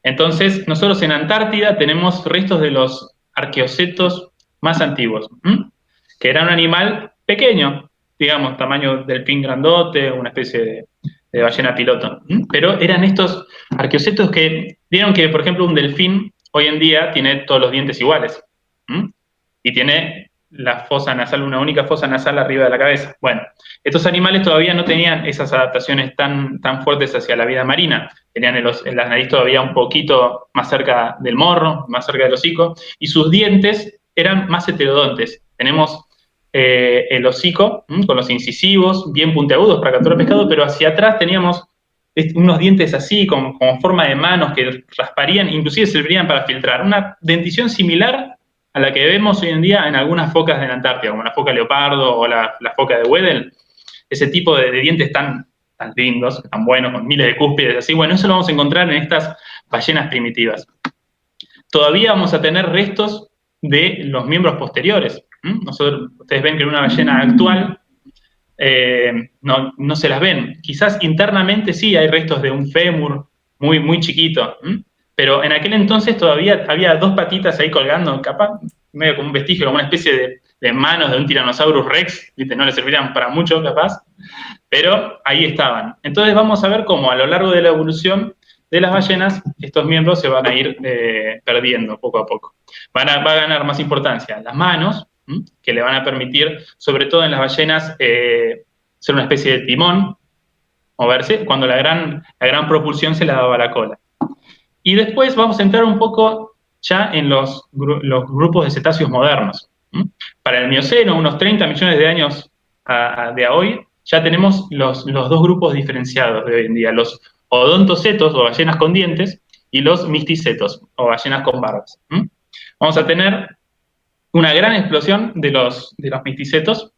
Entonces, nosotros en Antártida tenemos restos de los arqueocetos más antiguos, que era un animal pequeño, digamos, tamaño delfín grandote, una especie de ballena piloto. Pero eran estos arqueocetos que vieron que, por ejemplo, un delfín hoy en día tiene todos los dientes iguales. Y tiene la fosa nasal, una única fosa nasal arriba de la cabeza. Bueno, estos animales todavía no tenían esas adaptaciones tan fuertes hacia la vida marina. Tenían la nariz todavía un poquito más cerca del morro, más cerca del hocico, y sus dientes eran más heterodontes. Tenemos el hocico con los incisivos bien puntiagudos para capturar pescado, pero hacia atrás teníamos unos dientes así, con forma de manos que rasparían, inclusive servirían para filtrar. Una dentición similar a la que vemos hoy en día en algunas focas de la Antártida, como la foca leopardo o la foca de Weddell. Ese tipo de dientes tan lindos, tan buenos, con miles de cúspides, así. Bueno, eso lo vamos a encontrar en estas ballenas primitivas. Todavía vamos a tener restos de los miembros posteriores. Ustedes ven que en una ballena actual no se las ven. Quizás internamente sí hay restos de un fémur muy chiquito, pero en aquel entonces todavía había dos patitas ahí colgando, capaz, medio como un vestigio, como una especie de manos de un Tyrannosaurus Rex, ¿viste? No le servirían para mucho, capaz, pero ahí estaban. Entonces vamos a ver cómo a lo largo de la evolución de las ballenas, estos miembros se van a ir perdiendo poco a poco. Va a ganar más importancia las manos, que le van a permitir, sobre todo en las ballenas, ser una especie de timón, moverse, cuando la gran propulsión se la daba a la cola. Y después vamos a entrar un poco ya en los grupos de cetáceos modernos. Para el Mioceno, unos 30 millones de años de hoy, ya tenemos los dos grupos diferenciados de hoy en día, los odontocetos o ballenas con dientes y los misticetos o ballenas con barbas. Vamos a tener una gran explosión de los misticetos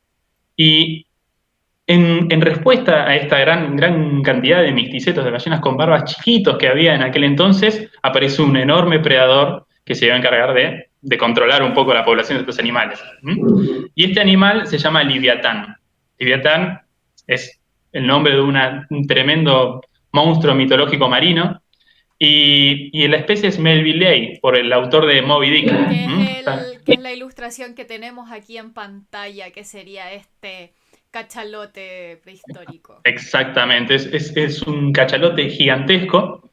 y en respuesta a esta gran cantidad de misticetos, de ballenas con barbas chiquitos que había en aquel entonces, aparece un enorme predador que se iba a encargar de controlar un poco la población de estos animales. Y este animal se llama Liviatán. Liviatán es el nombre de un tremendo monstruo mitológico marino, y la especie es Melvillei, por el autor de Moby Dick. Que es la ilustración que tenemos aquí en pantalla, que sería este cachalote prehistórico. Exactamente, es un cachalote gigantesco.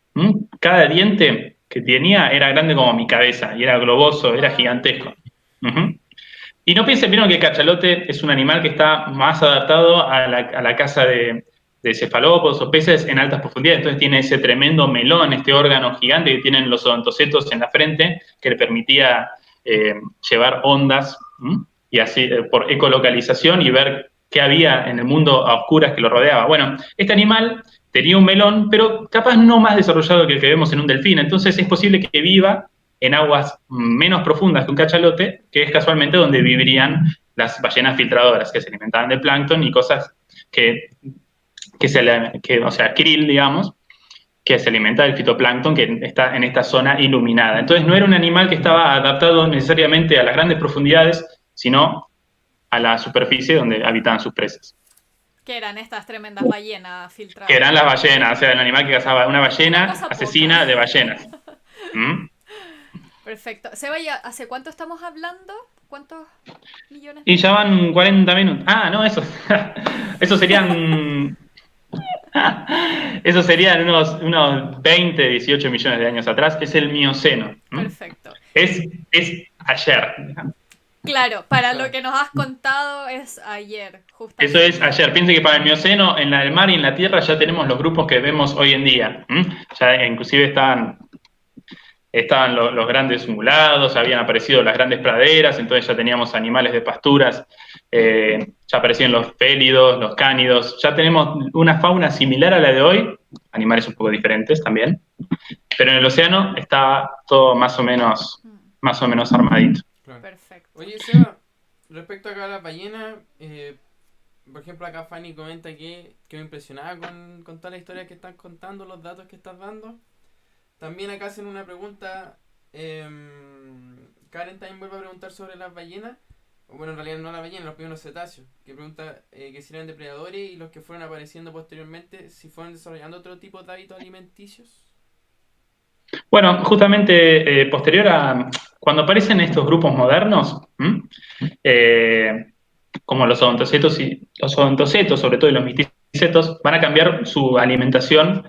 Cada diente que tenía era grande como mi cabeza, y era globoso, era gigantesco. Y no piensen primero que el cachalote es un animal que está más adaptado a la caza de cefalópodos o peces en altas profundidades. Entonces tiene ese tremendo melón, este órgano gigante que tienen los odontocetos en la frente, que le permitía llevar ondas, y así por ecolocalización y ver qué había en el mundo a oscuras que lo rodeaba. Bueno, este animal tenía un melón, pero capaz no más desarrollado que el que vemos en un delfín. Entonces es posible que viva en aguas menos profundas que un cachalote, que es casualmente donde vivirían las ballenas filtradoras, que se alimentaban de plancton y cosas o sea, krill, digamos, que se alimenta del fitoplancton que está en esta zona iluminada. Entonces no era un animal que estaba adaptado necesariamente a las grandes profundidades, sino a la superficie donde habitaban sus presas. Que eran estas tremendas ballenas filtradas. Que eran las ballenas, o sea, el animal que cazaba, una ballena asesina de ballenas. Perfecto. Sebaya, ¿hace cuánto estamos hablando? ¿Cuántos millones? Y ya van 40 minutos. Ah, no, eso serían... Eso serían unos 20, 18 millones de años atrás. Es el Mioceno. Perfecto. Es ayer. Claro, para lo que nos has contado es ayer, justamente. Eso es ayer. Piensen que para el Mioceno, en el mar y en la tierra, ya tenemos los grupos que vemos hoy en día. Ya inclusive estaban los grandes ungulados, habían aparecido las grandes praderas, entonces ya teníamos animales de pasturas, ya aparecían los félidos, los cánidos, ya tenemos una fauna similar a la de hoy, animales un poco diferentes también, pero en el océano está todo más o menos armadito. Claro. Perfecto. Oye, Seba, respecto acá a las ballenas, por ejemplo, acá Fanny comenta que quedó impresionada con toda la historia que están contando, los datos que estás dando. También acá hacen una pregunta, Karen también vuelve a preguntar sobre las ballenas, o bueno, en realidad no las ballenas, los primeros cetáceos, que pregunta que si eran depredadores y los que fueron apareciendo posteriormente, si fueron desarrollando otro tipo de hábitos alimenticios. Bueno, justamente posterior a cuando aparecen estos grupos modernos, como los odontocetos, sobre todo y los misticetos, van a cambiar su alimentación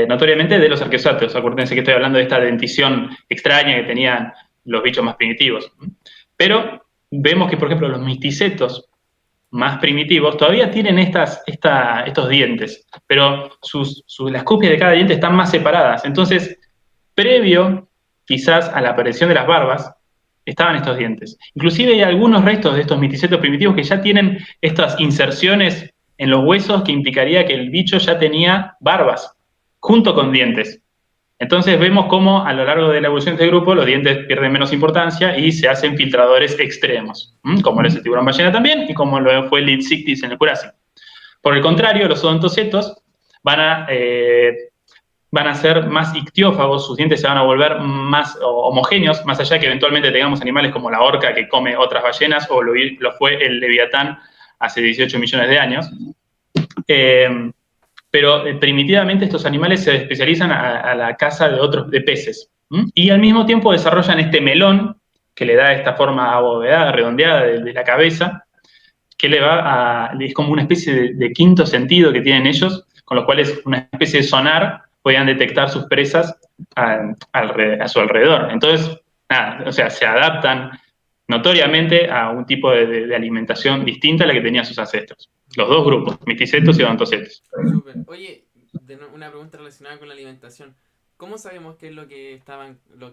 notoriamente de los arqueosáteos. Acuérdense que estoy hablando de esta dentición extraña que tenían los bichos más primitivos. Pero vemos que, por ejemplo, los misticetos más primitivos todavía tienen estos dientes, pero las copias de cada diente están más separadas. Entonces, previo quizás a la aparición de las barbas, estaban estos dientes. Inclusive hay algunos restos de estos misticetos primitivos que ya tienen estas inserciones en los huesos que implicaría que el bicho ya tenía barbas, junto con dientes. Entonces vemos cómo a lo largo de la evolución de este grupo los dientes pierden menos importancia y se hacen filtradores extremos, como lo es el tiburón ballena también y como lo fue el Lidsictis en el Jurásico. Por el contrario, los odontocetos van a ser más ictiófagos, sus dientes se van a volver más homogéneos, más allá de que eventualmente tengamos animales como la orca que come otras ballenas o lo fue el leviatán hace 18 millones de años. Pero primitivamente estos animales se especializan a la caza de peces. Y al mismo tiempo desarrollan este melón que le da esta forma abovedada, redondeada de la cabeza, que es como una especie de quinto sentido que tienen ellos, con lo cual es una especie de sonar, podían detectar sus presas a su alrededor. Entonces, nada, o sea, se adaptan notoriamente a un tipo de alimentación distinta a la que tenían sus ancestros. Los dos grupos, misticetos y odontocetos. Súper. Oye, una pregunta relacionada con la alimentación. ¿Cómo sabemos qué es lo que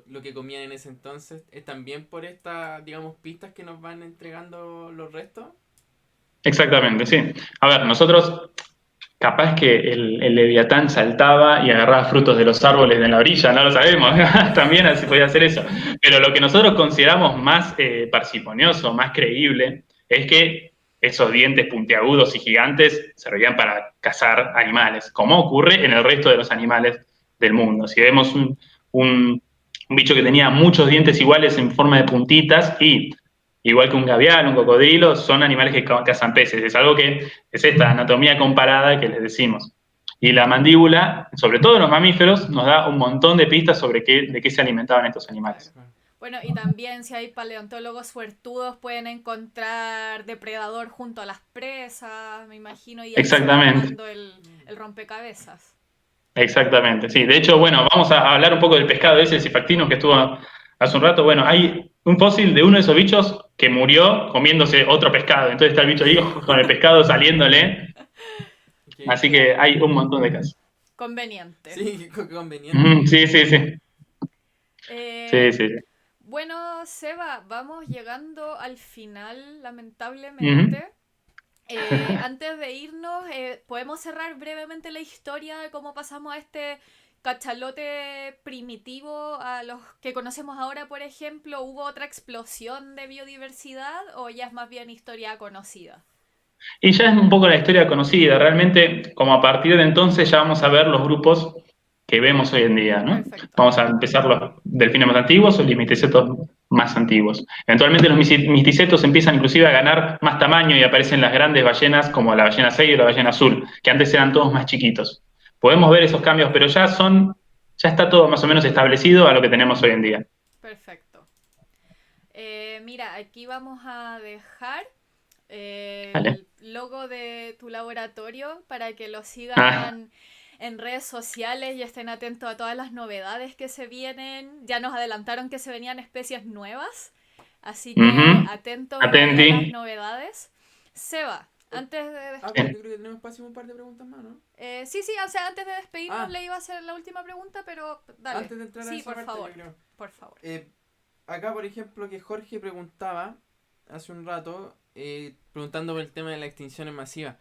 lo que comían en ese entonces? ¿Es también por estas, digamos, pistas que nos van entregando los restos? Exactamente, sí. A ver, nosotros capaz que el leviatán saltaba y agarraba frutos de los árboles de la orilla, no lo sabemos, también así podía hacer eso. Pero lo que nosotros consideramos más parsimonioso, más creíble, es que esos dientes puntiagudos y gigantes servían para cazar animales, como ocurre en el resto de los animales del mundo. Si vemos un bicho que tenía muchos dientes iguales en forma de puntitas y igual que un gavial, un cocodrilo, son animales que cazan peces. Es algo que es esta anatomía comparada que les decimos. Y la mandíbula, sobre todo en los mamíferos, nos da un montón de pistas sobre de qué se alimentaban estos animales. Bueno, y también si hay paleontólogos suertudos pueden encontrar depredador junto a las presas, me imagino, y ahí se va armando el rompecabezas. Exactamente, sí. De hecho, bueno, vamos a hablar un poco del pescado ese cefactino que estuvo hace un rato. Bueno, hay un fósil de uno de esos bichos que murió comiéndose otro pescado. Entonces está el bicho ahí con el pescado saliéndole. Así que hay un montón de casos. Conveniente. Sí, conveniente. Sí, sí, sí. Sí. Bueno, Seba, vamos llegando al final, lamentablemente. Antes de irnos, ¿podemos cerrar brevemente la historia de cómo pasamos a este cachalote primitivo a los que conocemos ahora, por ejemplo? ¿Hubo otra explosión de biodiversidad o ya es más bien historia conocida? Y ya es un poco la historia conocida. Realmente, como a partir de entonces ya vamos a ver los grupos que vemos hoy en día, ¿no? Perfecto. Vamos a empezar los delfines más antiguos o los misticetos más antiguos. Eventualmente los misticetos empiezan inclusive a ganar más tamaño y aparecen las grandes ballenas como la ballena Sei o la ballena azul, que antes eran todos más chiquitos. Podemos ver esos cambios, pero ya está todo más o menos establecido a lo que tenemos hoy en día. Perfecto. Mira, aquí vamos a dejar Vale. el logo de tu laboratorio para que lo sigan en redes sociales y estén atentos a todas las novedades que se vienen. Ya nos adelantaron que se venían especies nuevas, así que atentos a las novedades. Seba, antes de despedirnos... yo creo que tenemos espacio un par de preguntas más, ¿no? Sí, o sea, antes de despedirnos le iba a hacer la última pregunta, pero dale. Antes de entrar a esa parte, por favor. Acá, por ejemplo, que Jorge preguntaba hace un rato, preguntando por el tema de las extinciones masivas.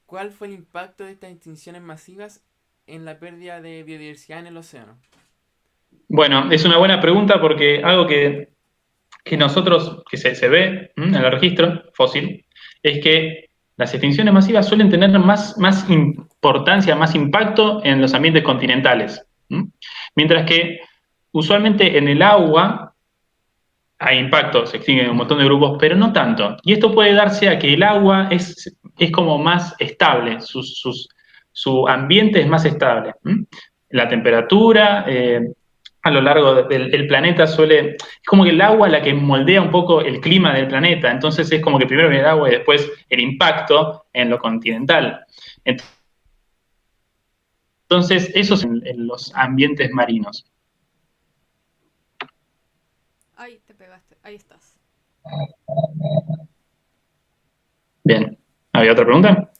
¿Cuál fue el impacto de estas extinciones masivas en la pérdida de biodiversidad en el océano? Bueno, es una buena pregunta porque algo que nosotros, que se ve en el registro fósil, es que las extinciones masivas suelen tener más importancia, más impacto en los ambientes continentales. Mientras que usualmente en el agua hay impacto, se extinguen un montón de grupos, pero no tanto. Y esto puede darse a que el agua es como más estable, su ambiente es más estable. La temperatura a lo largo del planeta es como que el agua la que moldea un poco el clima del planeta, entonces es como que primero viene el agua y después el impacto en lo continental. Entonces, eso es en los ambientes marinos. Ahí te pegaste, ahí estás. Bien. ¿Había otra pregunta?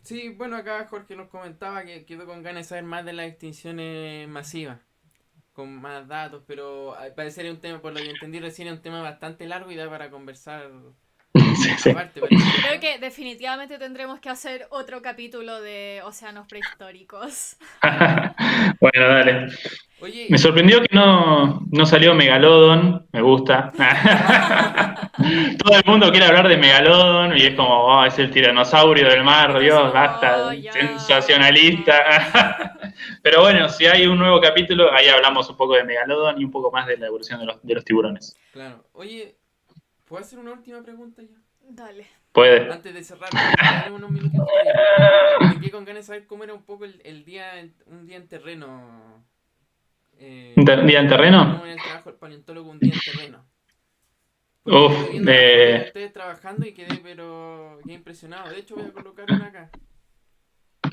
Sí, bueno, acá Jorge nos comentaba que quedó con ganas de saber más de las extinciones masivas, con más datos, pero al parecer es un tema, por lo que entendí recién, es un tema bastante largo y da para conversar. Sí. Aparte, creo que definitivamente tendremos que hacer otro capítulo de océanos prehistóricos. Bueno, dale. Oye, me sorprendió que no salió Megalodon, me gusta. Todo el mundo quiere hablar de Megalodon y es como, es el tiranosaurio del mar, Dios, basta, sensacionalista. Pero bueno, si hay un nuevo capítulo, ahí hablamos un poco de Megalodon y un poco más de la evolución de los tiburones. Claro. Oye, ¿puedo hacer una última pregunta ya? Dale. Puede. Antes de cerrar, tenemos unos minutos. Me quedé con ganas de saber cómo era un poco un día en terreno. ¿Un día en terreno? ¿Cómo era el trabajo del paleontólogo un día en terreno? Ustedes trabajando y quedé impresionado. De hecho, voy a colocar una acá.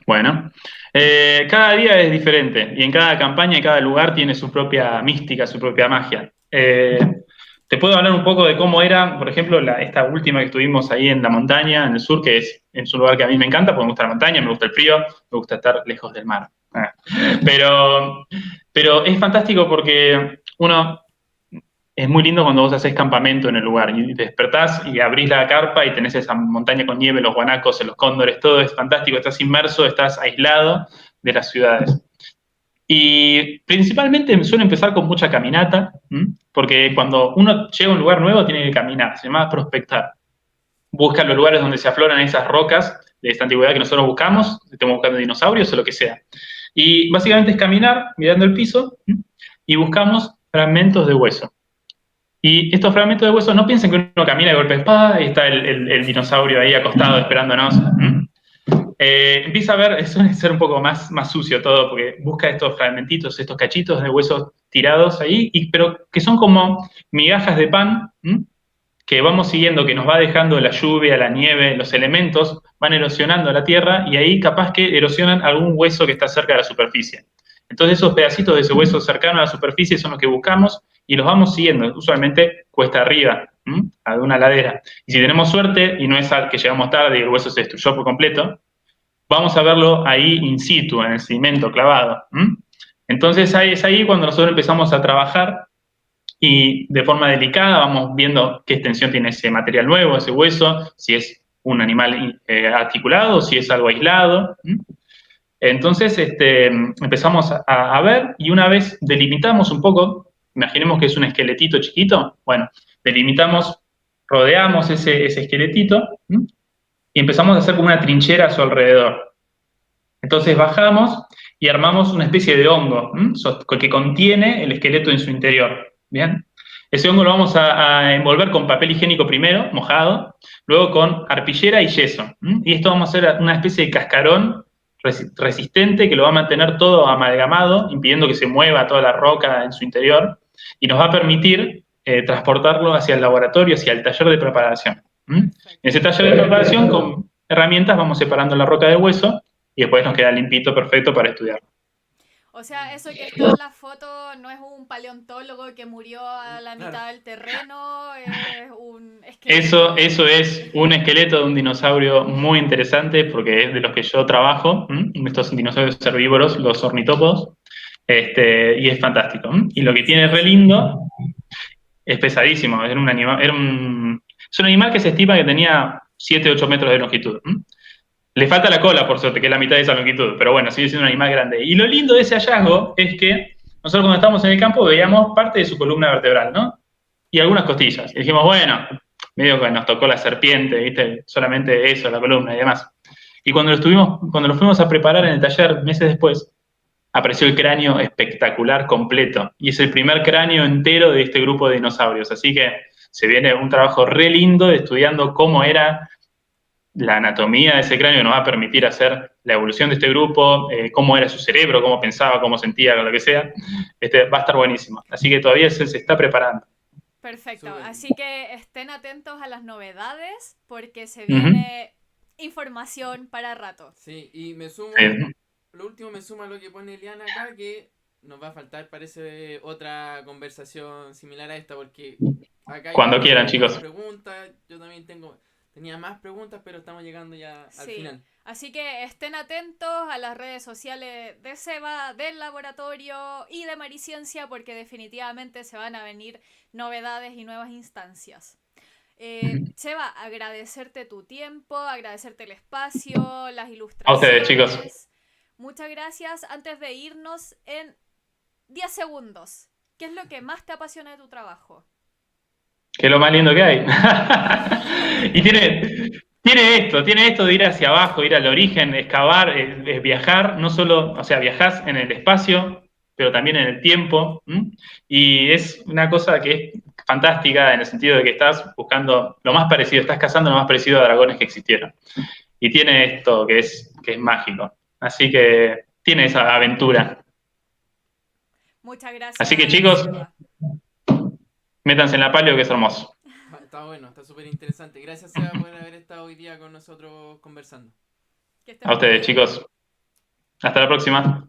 Bueno, cada día es diferente y en cada campaña y cada lugar tiene su propia mística, su propia magia. Te puedo hablar un poco de cómo era, por ejemplo, esta última que estuvimos ahí en la montaña, en el sur, que es un lugar que a mí me encanta, porque me gusta la montaña, me gusta el frío, me gusta estar lejos del mar. Pero, pero es fantástico porque uno es muy lindo cuando vos haces campamento en el lugar y te despertás y abrís la carpa y tenés esa montaña con nieve, los guanacos, los cóndores, todo es fantástico, estás inmerso, estás aislado de las ciudades. Y principalmente suele empezar con mucha caminata, porque cuando uno llega a un lugar nuevo tiene que caminar, se llama prospectar. Busca los lugares donde se afloran esas rocas de esta antigüedad que nosotros buscamos, estemos buscando dinosaurios o lo que sea. Y básicamente es caminar mirando el piso y buscamos fragmentos de hueso. Y estos fragmentos de hueso, no piensen que uno camina de golpe, ¡pah! Y está el dinosaurio ahí acostado esperándonos. Empieza a ver, suele ser un poco más sucio todo, porque busca estos fragmentitos, estos cachitos de huesos tirados ahí, pero que son como migajas de pan, que vamos siguiendo, que nos va dejando la lluvia, la nieve, los elementos, van erosionando la tierra y ahí capaz que erosionan algún hueso que está cerca de la superficie. Entonces esos pedacitos de ese hueso cercano a la superficie son los que buscamos y los vamos siguiendo, usualmente cuesta arriba, a una ladera. Y si tenemos suerte y no es al que llegamos tarde y el hueso se destruyó por completo, vamos a verlo ahí in situ, en el cemento clavado. Entonces es ahí cuando nosotros empezamos a trabajar y de forma delicada vamos viendo qué extensión tiene ese material nuevo, ese hueso, si es un animal articulado, si es algo aislado. Entonces empezamos a ver y una vez delimitamos un poco, imaginemos que es un esqueletito chiquito, bueno, delimitamos, rodeamos ese esqueletito y empezamos a hacer como una trinchera a su alrededor. Entonces bajamos y armamos una especie de hongo que contiene el esqueleto en su interior. ¿Bien? Ese hongo lo vamos a envolver con papel higiénico primero, mojado, luego con arpillera y yeso. Y esto vamos a hacer una especie de cascarón resistente que lo va a mantener todo amalgamado, impidiendo que se mueva toda la roca en su interior, y nos va a permitir transportarlo hacia el laboratorio, hacia el taller de preparación. En ese taller de preparación, con herramientas, vamos separando la roca del hueso y después nos queda limpito, perfecto para estudiar. O sea, eso que está en la foto no es un paleontólogo que murió a la mitad del terreno, es un esqueleto. Eso es un esqueleto de un dinosaurio muy interesante porque es de los que yo trabajo, estos dinosaurios herbívoros, los ornitópodos, y es fantástico. Y lo que tiene re lindo, es pesadísimo, es un animal que se estima que tenía 7-8 metros de longitud. Le falta la cola, por suerte, que es la mitad de esa longitud, pero bueno, sigue siendo un animal grande. Y lo lindo de ese hallazgo es que nosotros cuando estábamos en el campo veíamos parte de su columna vertebral, ¿no? Y algunas costillas. Y dijimos, bueno, medio que nos tocó la serpiente, ¿viste? Solamente eso, la columna y demás. Y cuando lo fuimos a preparar en el taller meses después, apareció el cráneo espectacular completo. Y es el primer cráneo entero de este grupo de dinosaurios. Así que se viene un trabajo re lindo de estudiando cómo era la anatomía de ese cráneo, nos va a permitir hacer la evolución de este grupo, cómo era su cerebro, cómo pensaba, cómo sentía, lo que sea. Va a estar buenísimo. Así que todavía se está preparando. Perfecto, así que estén atentos a las novedades porque se viene información para rato. Sí, y me sumo, lo último me suma a lo que pone Eliana acá, que nos va a faltar, parece, otra conversación similar a esta, porque acá cuando quieran, chicos. Preguntas, yo también tenía más preguntas, pero estamos llegando ya al final. Así que estén atentos a las redes sociales de Seba, del laboratorio y de Mariciencia, porque definitivamente se van a venir novedades y nuevas instancias. Seba, agradecerte tu tiempo, agradecerte el espacio, las ilustraciones. A ustedes, chicos. Muchas gracias. Antes de irnos, en 10 segundos, ¿qué es lo que más te apasiona de tu trabajo? Que es lo más lindo que hay. Y tiene esto de ir hacia abajo, ir al origen, excavar, viajar, no solo, o sea, viajás en el espacio, pero también en el tiempo. Y es una cosa que es fantástica en el sentido de que estás buscando lo más parecido, estás cazando lo más parecido a dragones que existieron. Y tiene esto que es mágico. Así que tiene esa aventura. Muchas gracias. Así que chicos, métanse en la palio que es hermoso. Está bueno, está súper interesante. Gracias, Seba, por haber estado hoy día con nosotros conversando. A ustedes, chicos. Hasta la próxima.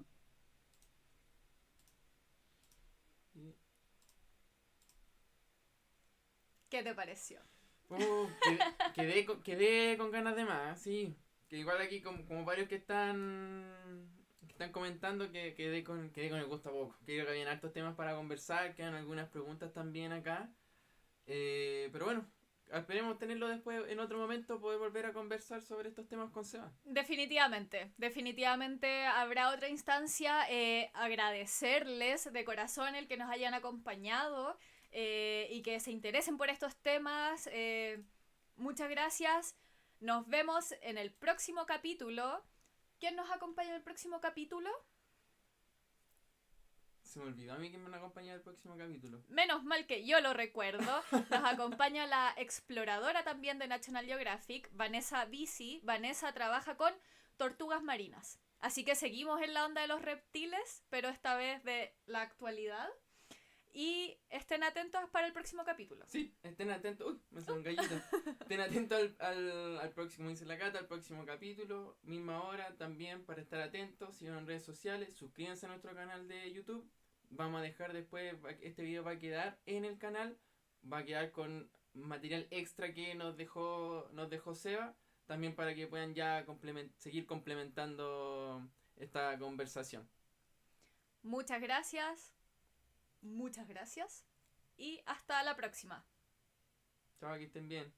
¿Qué te pareció? Quedé con ganas de más, sí. Que igual aquí como varios que están comentando quedé con el gusto a poco. Creo que habían hartos temas para conversar, quedan algunas preguntas también acá. Pero bueno, esperemos tenerlo después en otro momento, poder volver a conversar sobre estos temas con Seba. Definitivamente habrá otra instancia. Agradecerles de corazón el que nos hayan acompañado y que se interesen por estos temas. Muchas gracias. Nos vemos en el próximo capítulo. ¿Quién nos acompaña en el próximo capítulo? Se me olvidó a mí que me acompaña el próximo capítulo. Menos mal que yo lo recuerdo. Nos acompaña la exploradora también de National Geographic, Vanessa Bisi. Vanessa trabaja con tortugas marinas. Así que seguimos en la onda de los reptiles, pero esta vez de la actualidad. Y estén atentos para el próximo capítulo. Sí, estén atentos. Uy, me salió un gallito. Estén atentos al próximo, dice la Cata, al próximo capítulo. Misma hora también para estar atentos. Sigan en redes sociales. Suscríbanse a nuestro canal de YouTube. Vamos a dejar después, este video va a quedar en el canal. Va a quedar con material extra que nos dejó Seba. También para que puedan ya seguir complementando esta conversación. Muchas gracias. Muchas gracias. Y hasta la próxima. Chao, que estén bien.